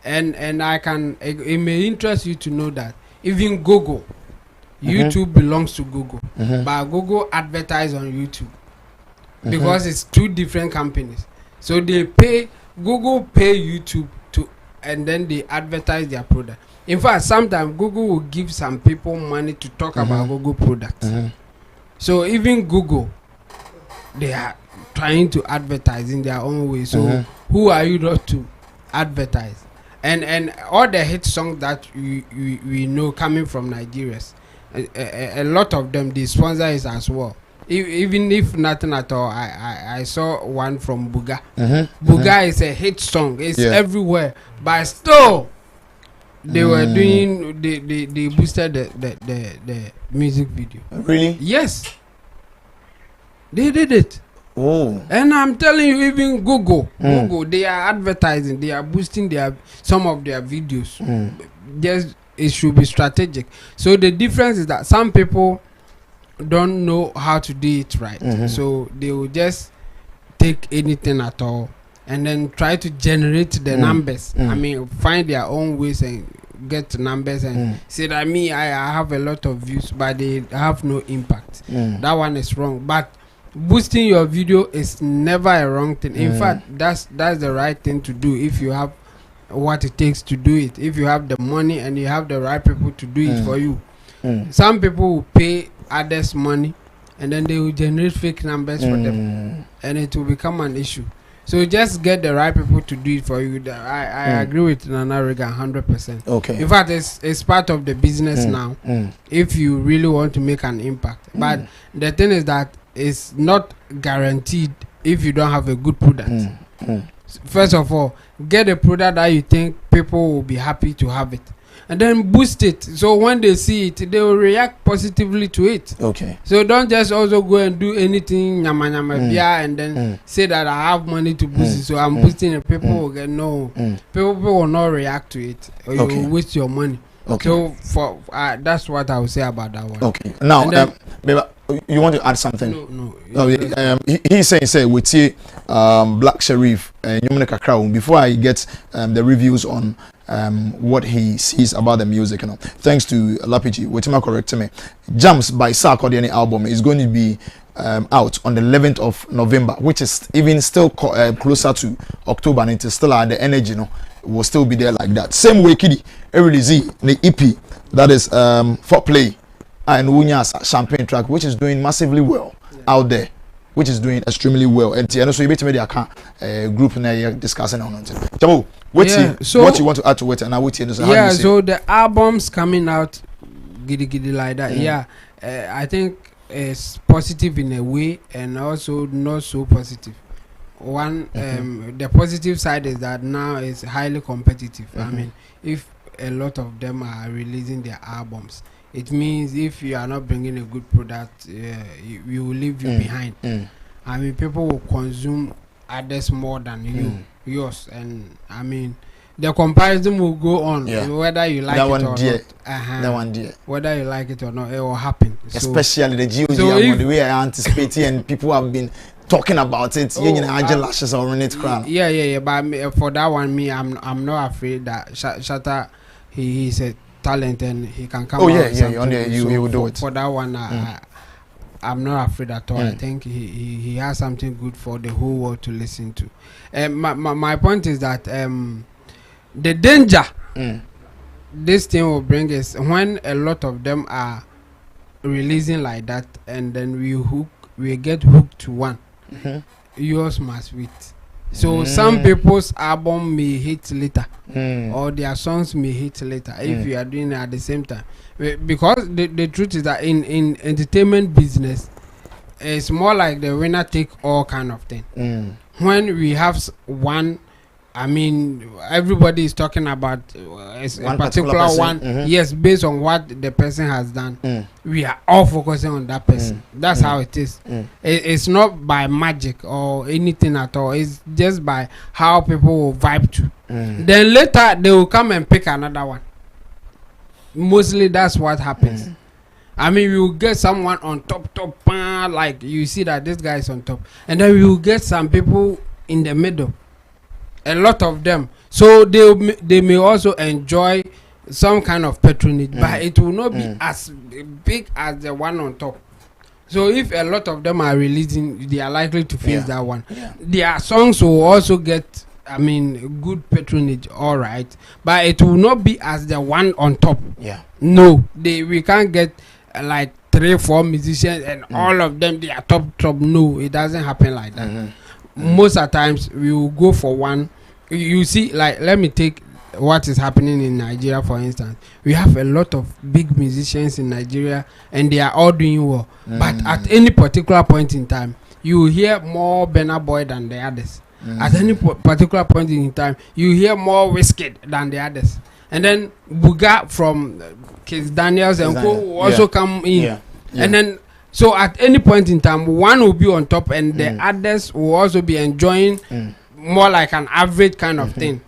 And it may interest you to know that even Google, YouTube belongs to Google, but Google advertise on YouTube because it's two different companies. So Google pay YouTube and then they advertise their product. In fact, sometimes Google will give some people money to talk about Google products. So even Google, they are trying to advertise in their own way. So who are you not to advertise? And all the hit songs that we know coming from Nigerians, a lot of them they sponsor it as well. Even if nothing at all, I saw one from Buga. Buga is a hit song. It's everywhere, but still they were doing they boosted the music video. Really? Yes, they did it. Oh, and I'm telling you, even Google, they are advertising, they are boosting some of their videos. Just it should be strategic. So the difference is that some people don't know how to do it right, so they will just take anything at all and then try to generate the numbers. I mean, find their own ways and get numbers and say that I have a lot of views, but they have no impact. That one is wrong. But boosting your video is never a wrong thing. In fact, that's the right thing to do if you have what it takes to do it. If you have the money and you have the right people to do it for you. Some people will pay others money and then they will generate fake numbers for them, and it will become an issue. So just get the right people to do it for you. I agree with Nana Regan 100%. Okay. In fact, it's part of the business now. If you really want to make an impact, but the thing is that it's not guaranteed if you don't have a good product. First of all, get a product that you think people will be happy to have it, and then boost it. So when they see it, they will react positively to it. Okay. So don't just also go and do anything nyama and then say that I have money to boost it, so I'm boosting it. People will get no. People will not react to it, or you will waste your money. Okay. So for that's what I would say about that one. Okay. Now, baby, you want to add something? No. He's saying we see Black Sharif and Yumanika Crown before I get the reviews on what he sees about the music. You know, thanks to Lapiji, Wetima correct me. Jams by Sarkodie album is going to be out on the 11th of November, which is even still closer to October, and it is still at the energy. You know, will still be there like that. Same way, Kiddy, release the EP that is for play and Wunya's champagne track, which is doing massively well out there, which is doing extremely well. And so you better a group now discussing on it. Jamo, what you want to add to it, and I would so the albums coming out giddy like that. I think it's positive in a way and also not so positive. One, the positive side is that now it's highly competitive. I mean, if a lot of them are releasing their albums, it means if you are not bringing a good product, we will leave you behind. I mean, people will consume others more than yours, and I mean, the comparison will go on whether you like it or not. That one, dear. Whether you like it or not, it will happen. Especially the GOG, the way I anticipate it, and people have been talking about it. Lashes or run it crown. Yeah. But for that one, I'm not afraid that Shatta, he's a talent and he can come. He will do it. For that one, I'm not afraid at all. I think he has something good for the whole world to listen to. My point is that the danger this thing will bring is when a lot of them are releasing like that, and then we get hooked to one. Yours must wait. So some people's album may hit later, or their songs may hit later if you are doing it at the same time. Because the truth is that in entertainment business, it's more like the winner take all kind of thing. When we have one, I mean, everybody is talking about a particular one. Yes, based on what the person has done, we are all focusing on that person. That's how it is. It's not by magic or anything at all. It's just by how people will vibe to. Then later they will come and pick another one. Mostly that's what happens. I mean, we will get someone on top, like you see that this guy is on top, and then we will get some people in the middle. A lot of them, so they may also enjoy some kind of patronage, but it will not be as big as the one on top. So if a lot of them are releasing, they are likely to face that one. Their songs will also get, I mean, good patronage, all right, but it will not be as the one on top. No, we can't get like 3-4 musicians and all of them they are top. No, it doesn't happen like that. Most of the times we will go for one. You see, like, let me take what is happening in Nigeria, for instance, we have a lot of big musicians in Nigeria, and they are all doing well. But at any particular point in time, you hear more Burna Boy than the others. At any particular point in time, you hear more Wizkid than the others. And then Buga from Kiss Daniels and Co will also come in. And then, so at any point in time, one will be on top, and the others will also be enjoying more like an average kind of thing.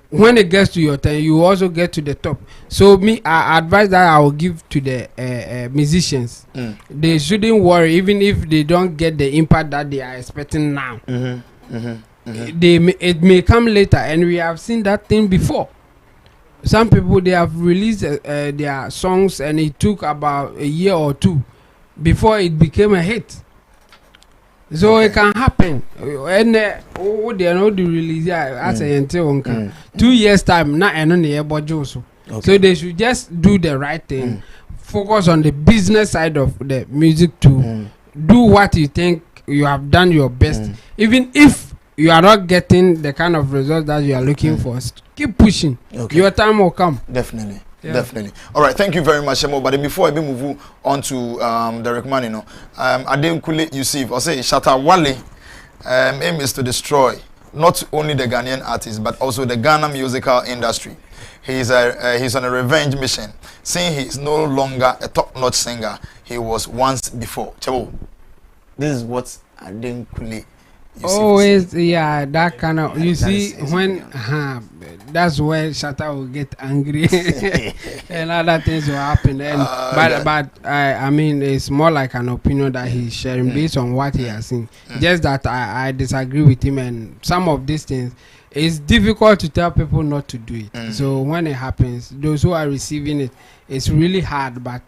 When it gets to your turn, you also get to the top. So me, I advise that I will give to the musicians. They shouldn't worry, even if they don't get the impact that they are expecting now. It may come later, and we have seen that thing before. Some people, they have released their songs, and it took about a year or two before it became a hit. So it can happen, and they are not the release as a 2 years time. Not so they should just do the right thing. Focus on the business side of the music to do what you think you have done your best, even if you are not getting the kind of results that you are looking for. Keep pushing. Your time will come. Definitely. Definitely. All right. Thank you very much, Shemo. But before I move on to Derek Manino, Adem Kule Yusuf, or say Shatta Wale, aim is to destroy not only the Ghanaian artists but also the Ghana musical industry. He's on a revenge mission, saying he is no longer a top-notch singer he was once before. Chebo, this is what Adem Kule. Always, that kind of. You see, when that's where Shatta will get angry, and other things will happen. And but I mean, it's more like an opinion that he's sharing based on what he has seen. Just that I disagree with him, and some of these things, it's difficult to tell people not to do it. So when it happens, those who are receiving it, it's really hard, but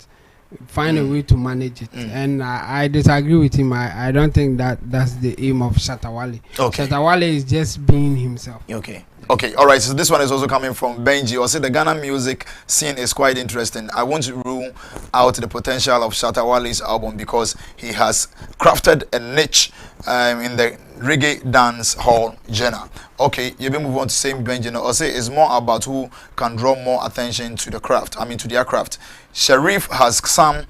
find a way to manage it. And I disagree with him. I don't think that's the aim of Shatta Wale. Shatta Wale is just being himself. Okay, all right. So this one is also coming from Benji. Also, the Ghana music scene is quite interesting. I want to rule out the potential of Shatta Wale's album because he has crafted a niche in the reggae dance hall genre. Okay, you will move on to same Benji. Also, it's more about who can draw more attention to the craft. I mean, to their craft. Sharif has some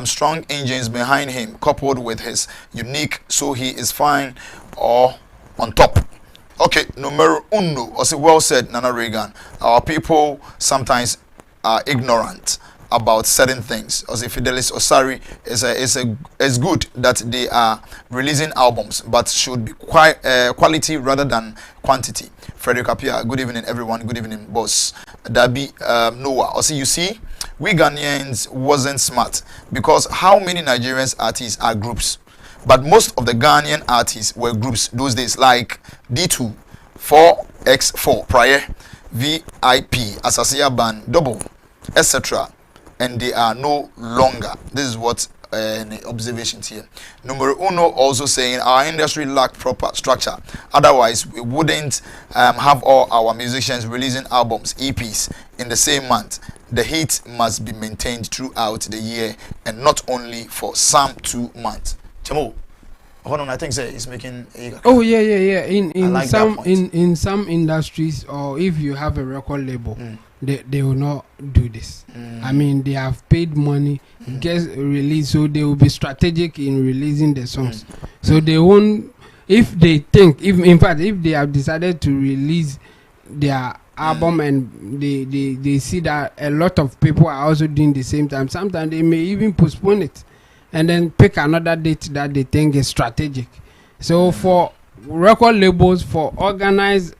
strong engines behind him, coupled with his unique, so he is fine or on top. Okay, numero uno, also well said, Nana Reagan. Our people sometimes are ignorant about certain things. Also, Fidelis Osari is good that they are releasing albums, but should be quality rather than quantity. Frederick Apia, good evening, everyone. Good evening, boss. Dabi Noah. Also, you see, we Ghanaians wasn't smart because how many Nigerian artists are groups? But most of the Ghanaian artists were groups those days, like D2, 4x4, Prior, VIP, Asasia Band, Double, etc. And they are no longer. This is what an observation here. Number uno also saying our industry lacked proper structure. Otherwise, we wouldn't have all our musicians releasing albums, EPs, in the same month. The heat must be maintained throughout the year and not only for some 2 months. Chamo, hold on, I think it's making a in some industries, or if you have a record label, they will not do this. I mean, they have paid money, get released, so they will be strategic in releasing the songs. So they won't, if they think, in fact if they have decided to release their album and they see that a lot of people are also doing the same time, sometimes they may even postpone it and then pick another date that they think is strategic. So for record labels, for organized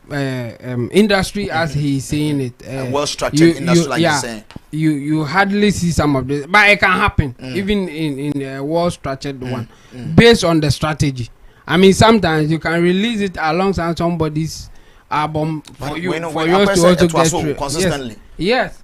industry, as he's saying it, well structured industry, like you're saying, you hardly see some of this, but it can happen even in a well structured one based on the strategy. I mean, sometimes you can release it alongside somebody's album for yours to also get through consistently. Yes.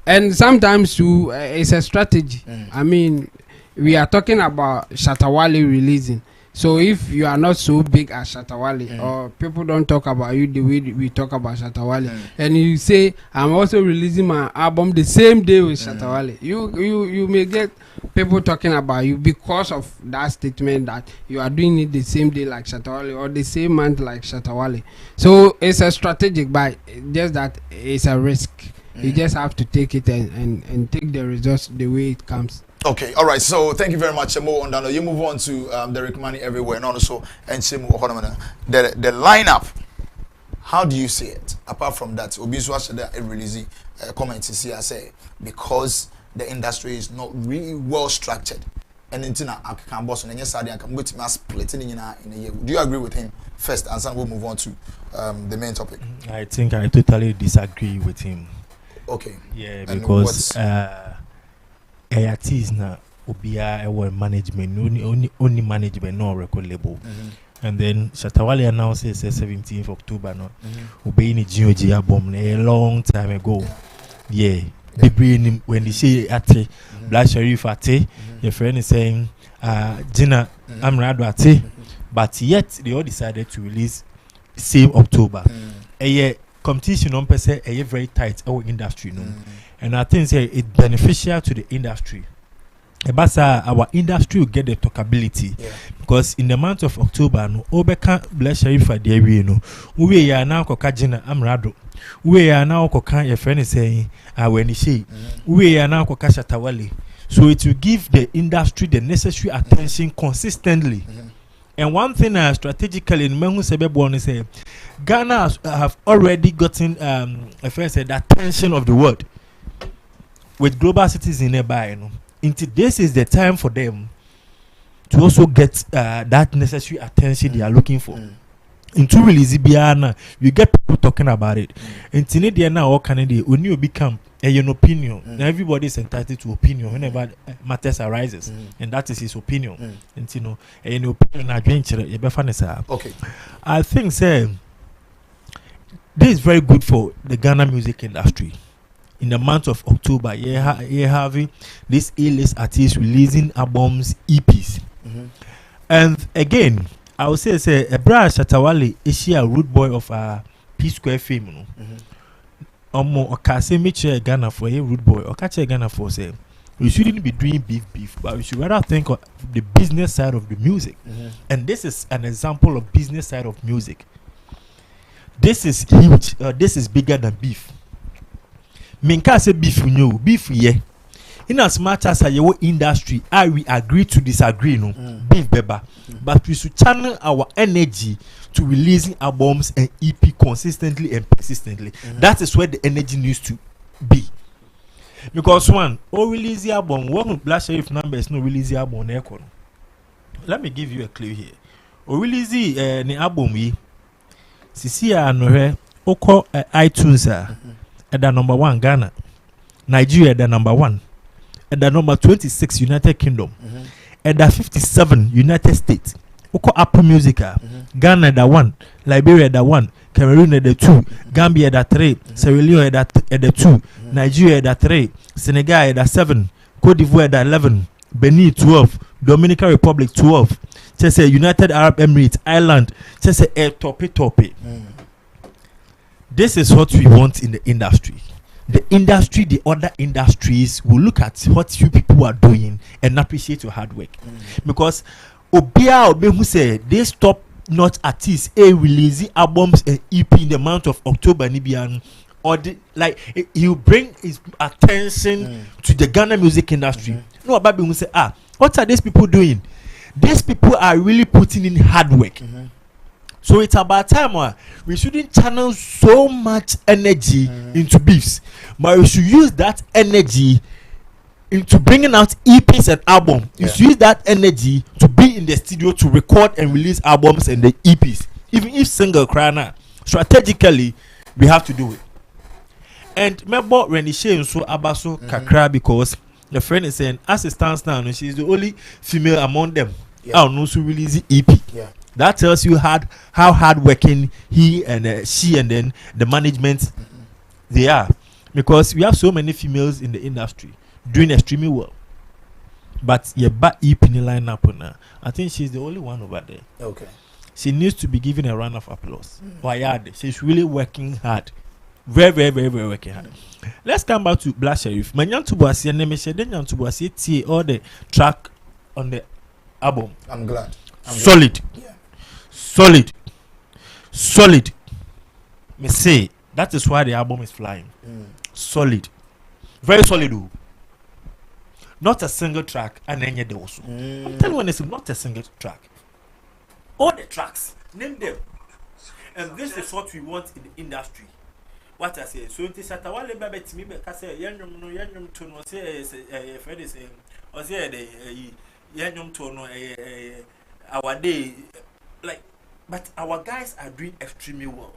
And sometimes too, it's a strategy. I mean, we are talking about Shatta Wale releasing. So if you are not so big as Shatta Wale, or people don't talk about you the way we talk about Shatta Wale, and you say I'm also releasing my album the same day with Shatta Wale, you may get people talking about you because of that statement that you are doing it the same day like Shatta Wale or the same month like Shatta Wale. So it's a strategic buy, just that it's a risk. You just have to take it and take the results the way it comes. Okay, all right. So thank you very much, Mo. On you move on to Derek Money everywhere, and also and Simu the lineup. How do you see it? Apart from that, Obisu Shatta releasing comments see I say because the industry is not really well structured, and until I can boss on any side, I can go to splitting in a year. Do you agree with him first, and then we'll move on to the main topic? I think I totally disagree with him. Okay. Yeah, because ARTs na obia our management only management no record label. And then Shatta Wale announces 17th October no obey ni GOG album a long time ago. Yeah. When they say ate Black Sharif ate, your friend is saying Gina Amrado ate, but yet they all decided to release same October. Competition on per se very tight our industry no. And I think it's beneficial to the industry. But our industry will get the talkability because in the month of October, no, Obeka Black Sharif at the area, no, we are now Kokajina Amrado. We are now Kokan, your friend is saying, when he say, we are now Kokasha Wale. So it will give the industry the necessary attention consistently. And one thing strategically in Mengu Sebebon is Ghana have already gotten a friend said the attention of the world. With global cities in nearby, you know, into this is the time for them to also get that necessary attention they are looking for. Into release Biana, you get people talking about it. Into India now, all Canada, when you become an opinion, now everybody is entitled to opinion whenever matters arises, and that is his opinion. And you know, an opinion adventure, okay. I think, say, this is very good for the Ghana music industry. In the month of October, you're having this A-list artists releasing albums, EPs. And again, I would say a brand Shatta Wale is a root boy of P Square fame. Or can say make sure Ghana for a root boy or catch a Ghana for say we shouldn't be doing beef, but we should rather think of the business side of the music. And this is an example of business side of music. This is huge. This is bigger than beef. Minka say beef yeah. In as much as our industry, we agree to disagree, no beef beba, but we should channel our energy to releasing albums and EP consistently and persistently. That is where the energy needs to be. Because one, release the album, one Black Sharif numbers no release the album on. Let me give you a clue here. Release the album we see no oko iTunes at the number 1 Ghana, Nigeria at the number 1, at the number 26 United Kingdom, at the 57 United States. Oko Apple Music, Ghana at the 1, Liberia at the 1, Cameroon at the 2, Gambia at the 3, Sierra Leone at the 2, Nigeria at the 3, Senegal at the 7, Cote d'Ivoire at the 11, Benin 12, Dominican Republic 12, just United Arab Emirates, Ireland, just a tope. This is what we want in the industry. The industry, the other industries will look at what you people are doing and appreciate your hard work. Because Obia who say they stop not artists releasing albums and EP in the month of October, Nibian, or you bring his attention to the Ghana music industry. No, Baby who say, what are these people doing? These people are really putting in hard work. So it's about time we shouldn't channel so much energy into beefs, but we should use that energy into bringing out EPs and albums. You should use that energy to be in the studio to record and release albums and the EPs. Even if single crana, strategically we have to do it. And remember when the shame so abaso kakra, because the friend is saying as it stands now, she's the only female among them. I know to release the EP. That tells you how hardworking he and she and then the management they are, because we have so many females in the industry doing extremely well. But your back EP line up on her. I think she's the only one over there. Okay. She needs to be given a round of applause. Why? She's really working hard. Very working hard. Let's come back to Black Sheriff. Manyan to Boasia Nemesh, then Yan to Boasia all the track on the album. I'm glad. Solid. Yeah. Solid. Me say that is why the album is flying. Solid. Very solid. Though. Not a single track and then yet also. I'm telling you when it's not a single track. All the tracks, name them. And this is what we want in the industry. What I say, so it is at a while baby to me, because Yanum to no say, Fred is or say the Yanum to no our day, like, but our guys are doing extremely well.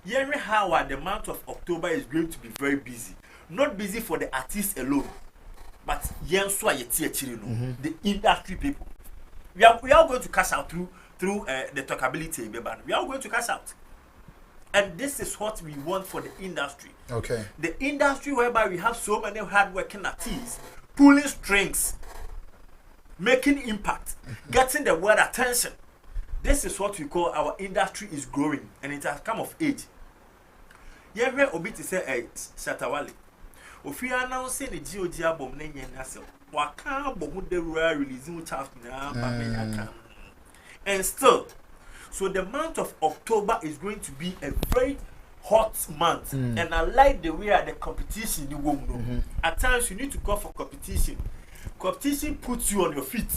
Hearing how the month of October is going to be very busy, not busy for the artists alone, but the industry people. We are going to cash out through the talkability, we are going to cash out. And this is what we want for the industry. Okay. The industry whereby we have so many hard-working artists, pulling strings, making impact, getting the world attention. This is what we call our industry is growing, and it has come of age. Yeah, we obi to say Shatta Wale. If we announce the GOG album, nenye nase. Waka bomu de releasing chart na and still. So the month of October is going to be a very hot month, and I like the way the competition you go. At times you need to go for competition. Competition puts you on your feet.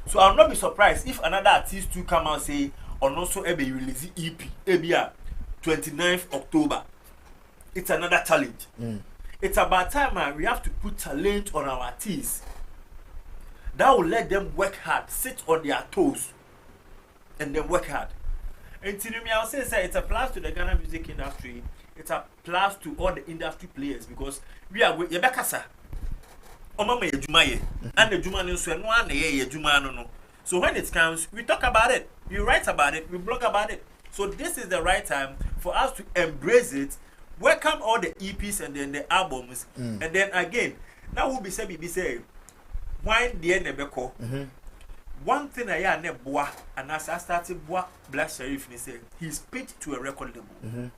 So I'll not be surprised if another artist to come and say, or also a release EP, ABR 29th October. It's another challenge. It's about time we have to put talent on our artists. That will let them work hard, sit on their toes, and then work hard. And to me, I'll say it's a plus to the Ghana music industry. It's a plus to all the industry players because we are with Yebekasa. Omama Yejumaye. And the Jumano so one Yejumano. So when it comes, we talk about it, we write about it, we blog about it. So this is the right time for us to embrace it, welcome all the EPs and then the albums, and then again, now we'll be say, why the Nebeko? One thing I am boa, and as I started boa Black Sheriff, he said he's pitched to a record label.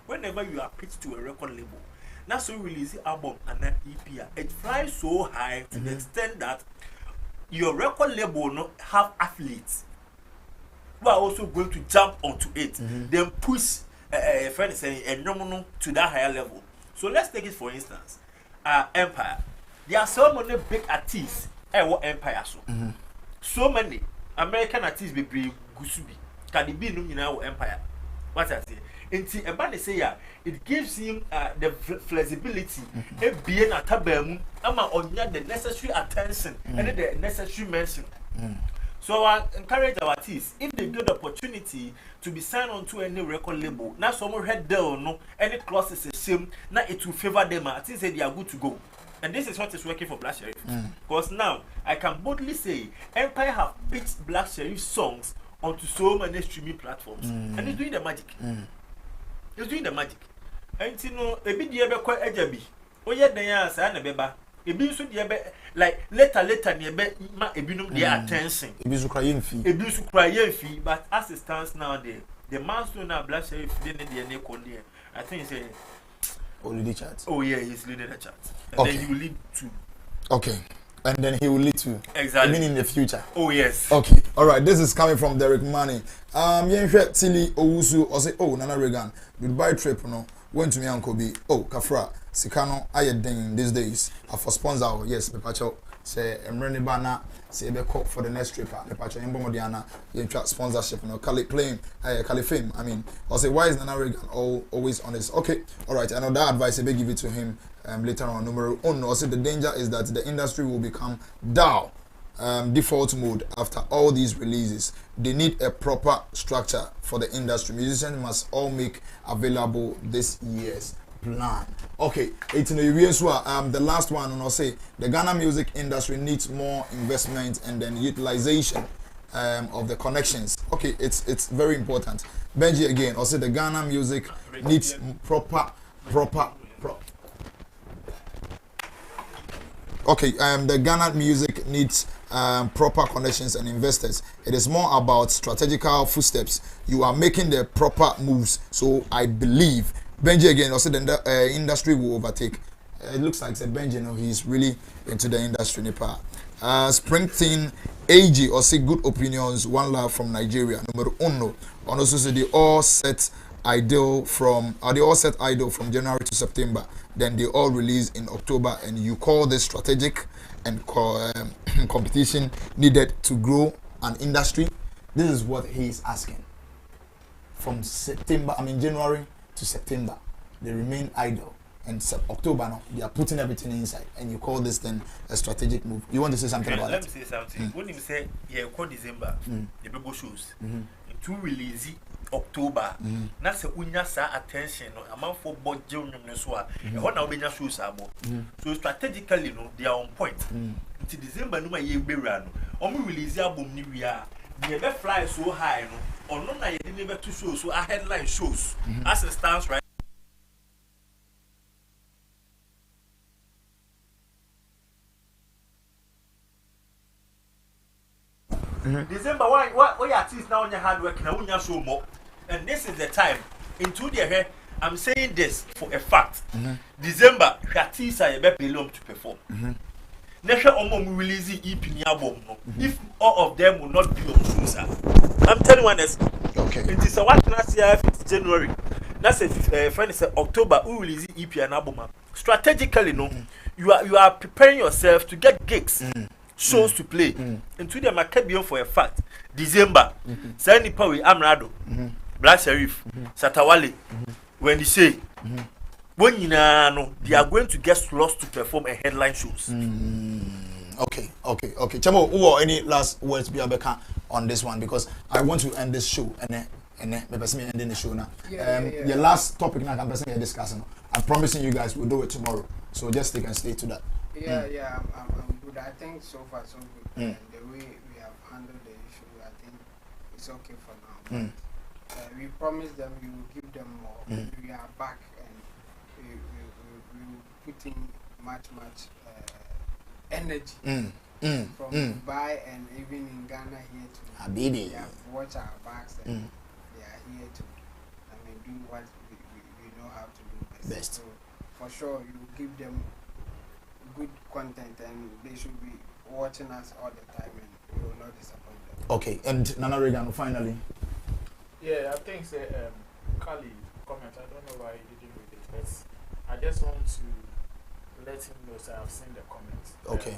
Whenever you are pitched to a record label, now so release the album and an EP, it flies so high to the extent that your record label not have athletes who are also going to jump onto it, then push friend saying a nominal to that higher level. So let's take it for instance, Empire. There are so many big artists what Empire so many American artists be Gusubi. Can it be no Empire? What I say? Until a band say it gives him the flexibility, being a tabem, on the necessary attention and the necessary mention. So I encourage our artists, if they get the opportunity to be signed on to any record label, now someone head down, no, any clauses is same, now it will favor them. Artists say they are good to go. And this is what is working for Black Sheriff. Because now I can boldly say Empire have pitched Black Sheriff songs onto so many streaming platforms. And it's doing the magic. It's doing the magic. And you know, a bit the ever quite ejabi. Oh yeah, they are saying a beba. A bit so the like later near ma a binum their attention. A bit crying fee. A bit crying fee. But as it stands now, the milestone now Black Sheriff didn't the neck on there. I think it's only the chat. Oh yeah, he's leading the chat. And then he will lead to. Okay. And then he will lead to. Exactly. I mean in the future. Oh yes. Okay. All right. This is coming from Derek Money. Yenhwe Tilly Owusu or say oh Nana Regan. Goodbye trip no. Went to me Uncle B. Oh Kafra. Sikano ayeding these days. For sponsor yes me pacho say emrene bana say be call for the next trip me pacho embo modiana yenhwe sponsorship no Cali claim Cali fame I mean or say why is Nana Regan always on this okay all right I know that advice I give it to him later on number one also the danger is that the industry will become dull default mode after all these releases. They need a proper structure for the industry. Musicians must all make available this year's plan. Okay, it's in the last one and I'll say the Ghana music industry needs more investment and then utilization of the connections. Okay, it's very important. Benji again, I'll say the Ghana music needs proper Okay, the Ghana music needs proper connections and investors. It is more about strategical footsteps. You are making the proper moves. So I believe Benji again also the industry will overtake. It looks like Benji, he's really into the industry. Springton AG or say good opinions, one love from Nigeria. Number uno. And also say the all set idol from January to September. Then they all release in October, and you call this strategic and competition needed to grow an industry. This is what he is asking. From January to September, they remain idle. And October now, they are putting everything inside, and you call this then a strategic move. You want to say something about let it? Let me say something. When you say, December, the baby shows, to release October, na se unya sa attention no amount for budget no so a e ho na obenya shows abo. So strategically no they are on point. Until December no ma ye bewura no omo release album ni wi a they be fly so high no ono na ye dey never to show so a headline shows as it stands right. December why artists now on your hard work now unya show more. And this is the time into the hair. I'm saying this for a fact. December, artists are belong to perform. Never omo release EP album. If all of them will not be on shoes, I'm telling you this. Okay. It is a what last year, January. That's a friend is October. Who release EP and album? Strategically, no, you are preparing yourself to get gigs. Shows to play into the Maccabion for a fact. December, Sandy Power, Amrado, Black Sheriff, Shatta Wale. When they say, when you know, they are going to get slots to perform a headline shows. Okay. Chamo, who any last words be on this one, because I want to end this show and then maybe me ending the show now. Your last topic now I'm discussing. I'm promising you guys we'll do it tomorrow. So just stick and stay to that. Yeah, I'm good. I think so far so good. And the way we have handled the issue, I think it's okay for now. We promise them we will give them more. We are back and we will put in much energy from Dubai and even in Ghana here to Habibi. They have watched our backs and they are here to do what we know how to do best. So for sure you will give them good content and they should be watching us all the time and we will not disappoint them. Okay, and Nana Regan, finally. Yeah, I think Kali comment, I don't know why he didn't read it, but I just want to let him know that I've seen the comments. Okay.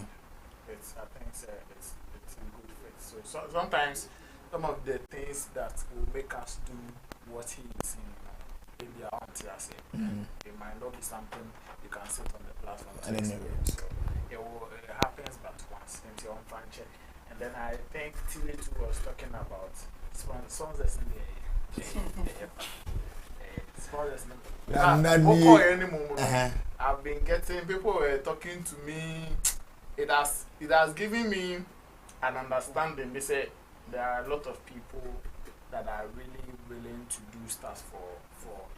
I think it's in good faith. So sometimes some of the things that will make us do what he is saying, maybe I want to say, it might not be something you can sit on the platform. So it happens but once into your own check. And then I think Tilly too was talking about sponsors in the sponsors I've been getting people were talking to me. It has given me an understanding. They say there are a lot of people that are really willing to do stuff for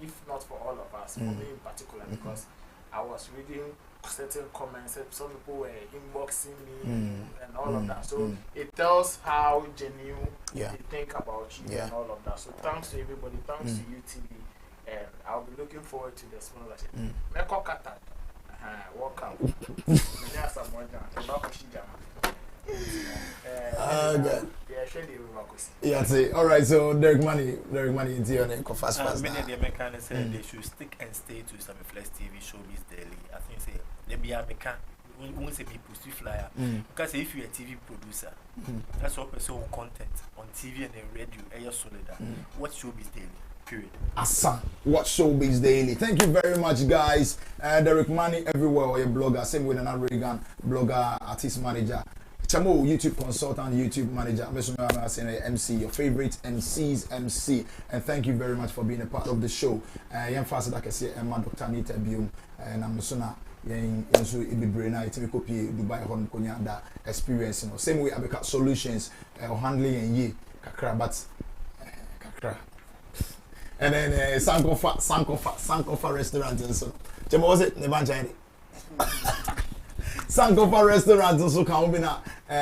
if not for all of us, for me in particular, because I was reading certain comments, some people were inboxing me and all of that. So it tells how genuine they think about you and all of that. So thanks to everybody, thanks to you, TV, and I'll be looking forward to the sponsorship. Walk out. All right, so Derek Money into your name. Fast. Many of the Americans said they should stick and stay to some Flex TV Showbiz Daily. I think say they be American. Won't say be post flyer because if you're a TV producer, that's what person content on TV and then radio. Solid. What Showbiz Daily? Period. Asa, watch Showbiz Daily. Thank you very much, guys. Derek Money everywhere, or your blogger, same with an Regan blogger, artist manager, Chamo, YouTube consultant, YouTube manager. I'm saying MC, your favorite MC's MC. And thank you very much for being a part of the show. I'm faster like I say, I'm Dr. Anita Bium, and I'm Sona. So it be brain I take copy Dubai Hon Konya that experience. Same way I become solutions handling and ye kakra, but kakra. And then Sankofa restaurant and so. Chamo was it? Never Sankofa restaurant nso ka wo bi na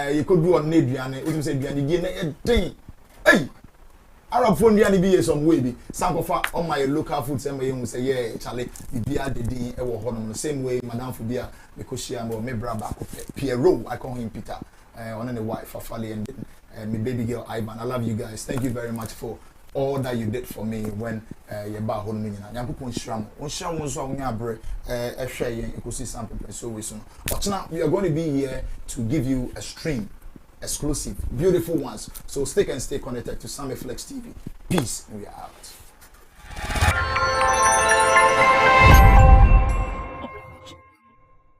you could do on aduane we say aduane die na den hey Arab phone aduane bi some way bi Sankofa on my local food say me hu say yeah chale bibia dedin e wo hono same way madam Fubia because she am me bra back Pierrot I call him Peter on the wife Afali and my baby girl Ivan. I love you guys. Thank you very much for all that you did for me when you ba home me na. Nyankopon shram. On shram won so onya abre ehwe yen ekosi sample so we so. But now we are going to be here to give you a stream exclusive beautiful ones. So stay connected to Sammy Flex TV. Peace and we are out.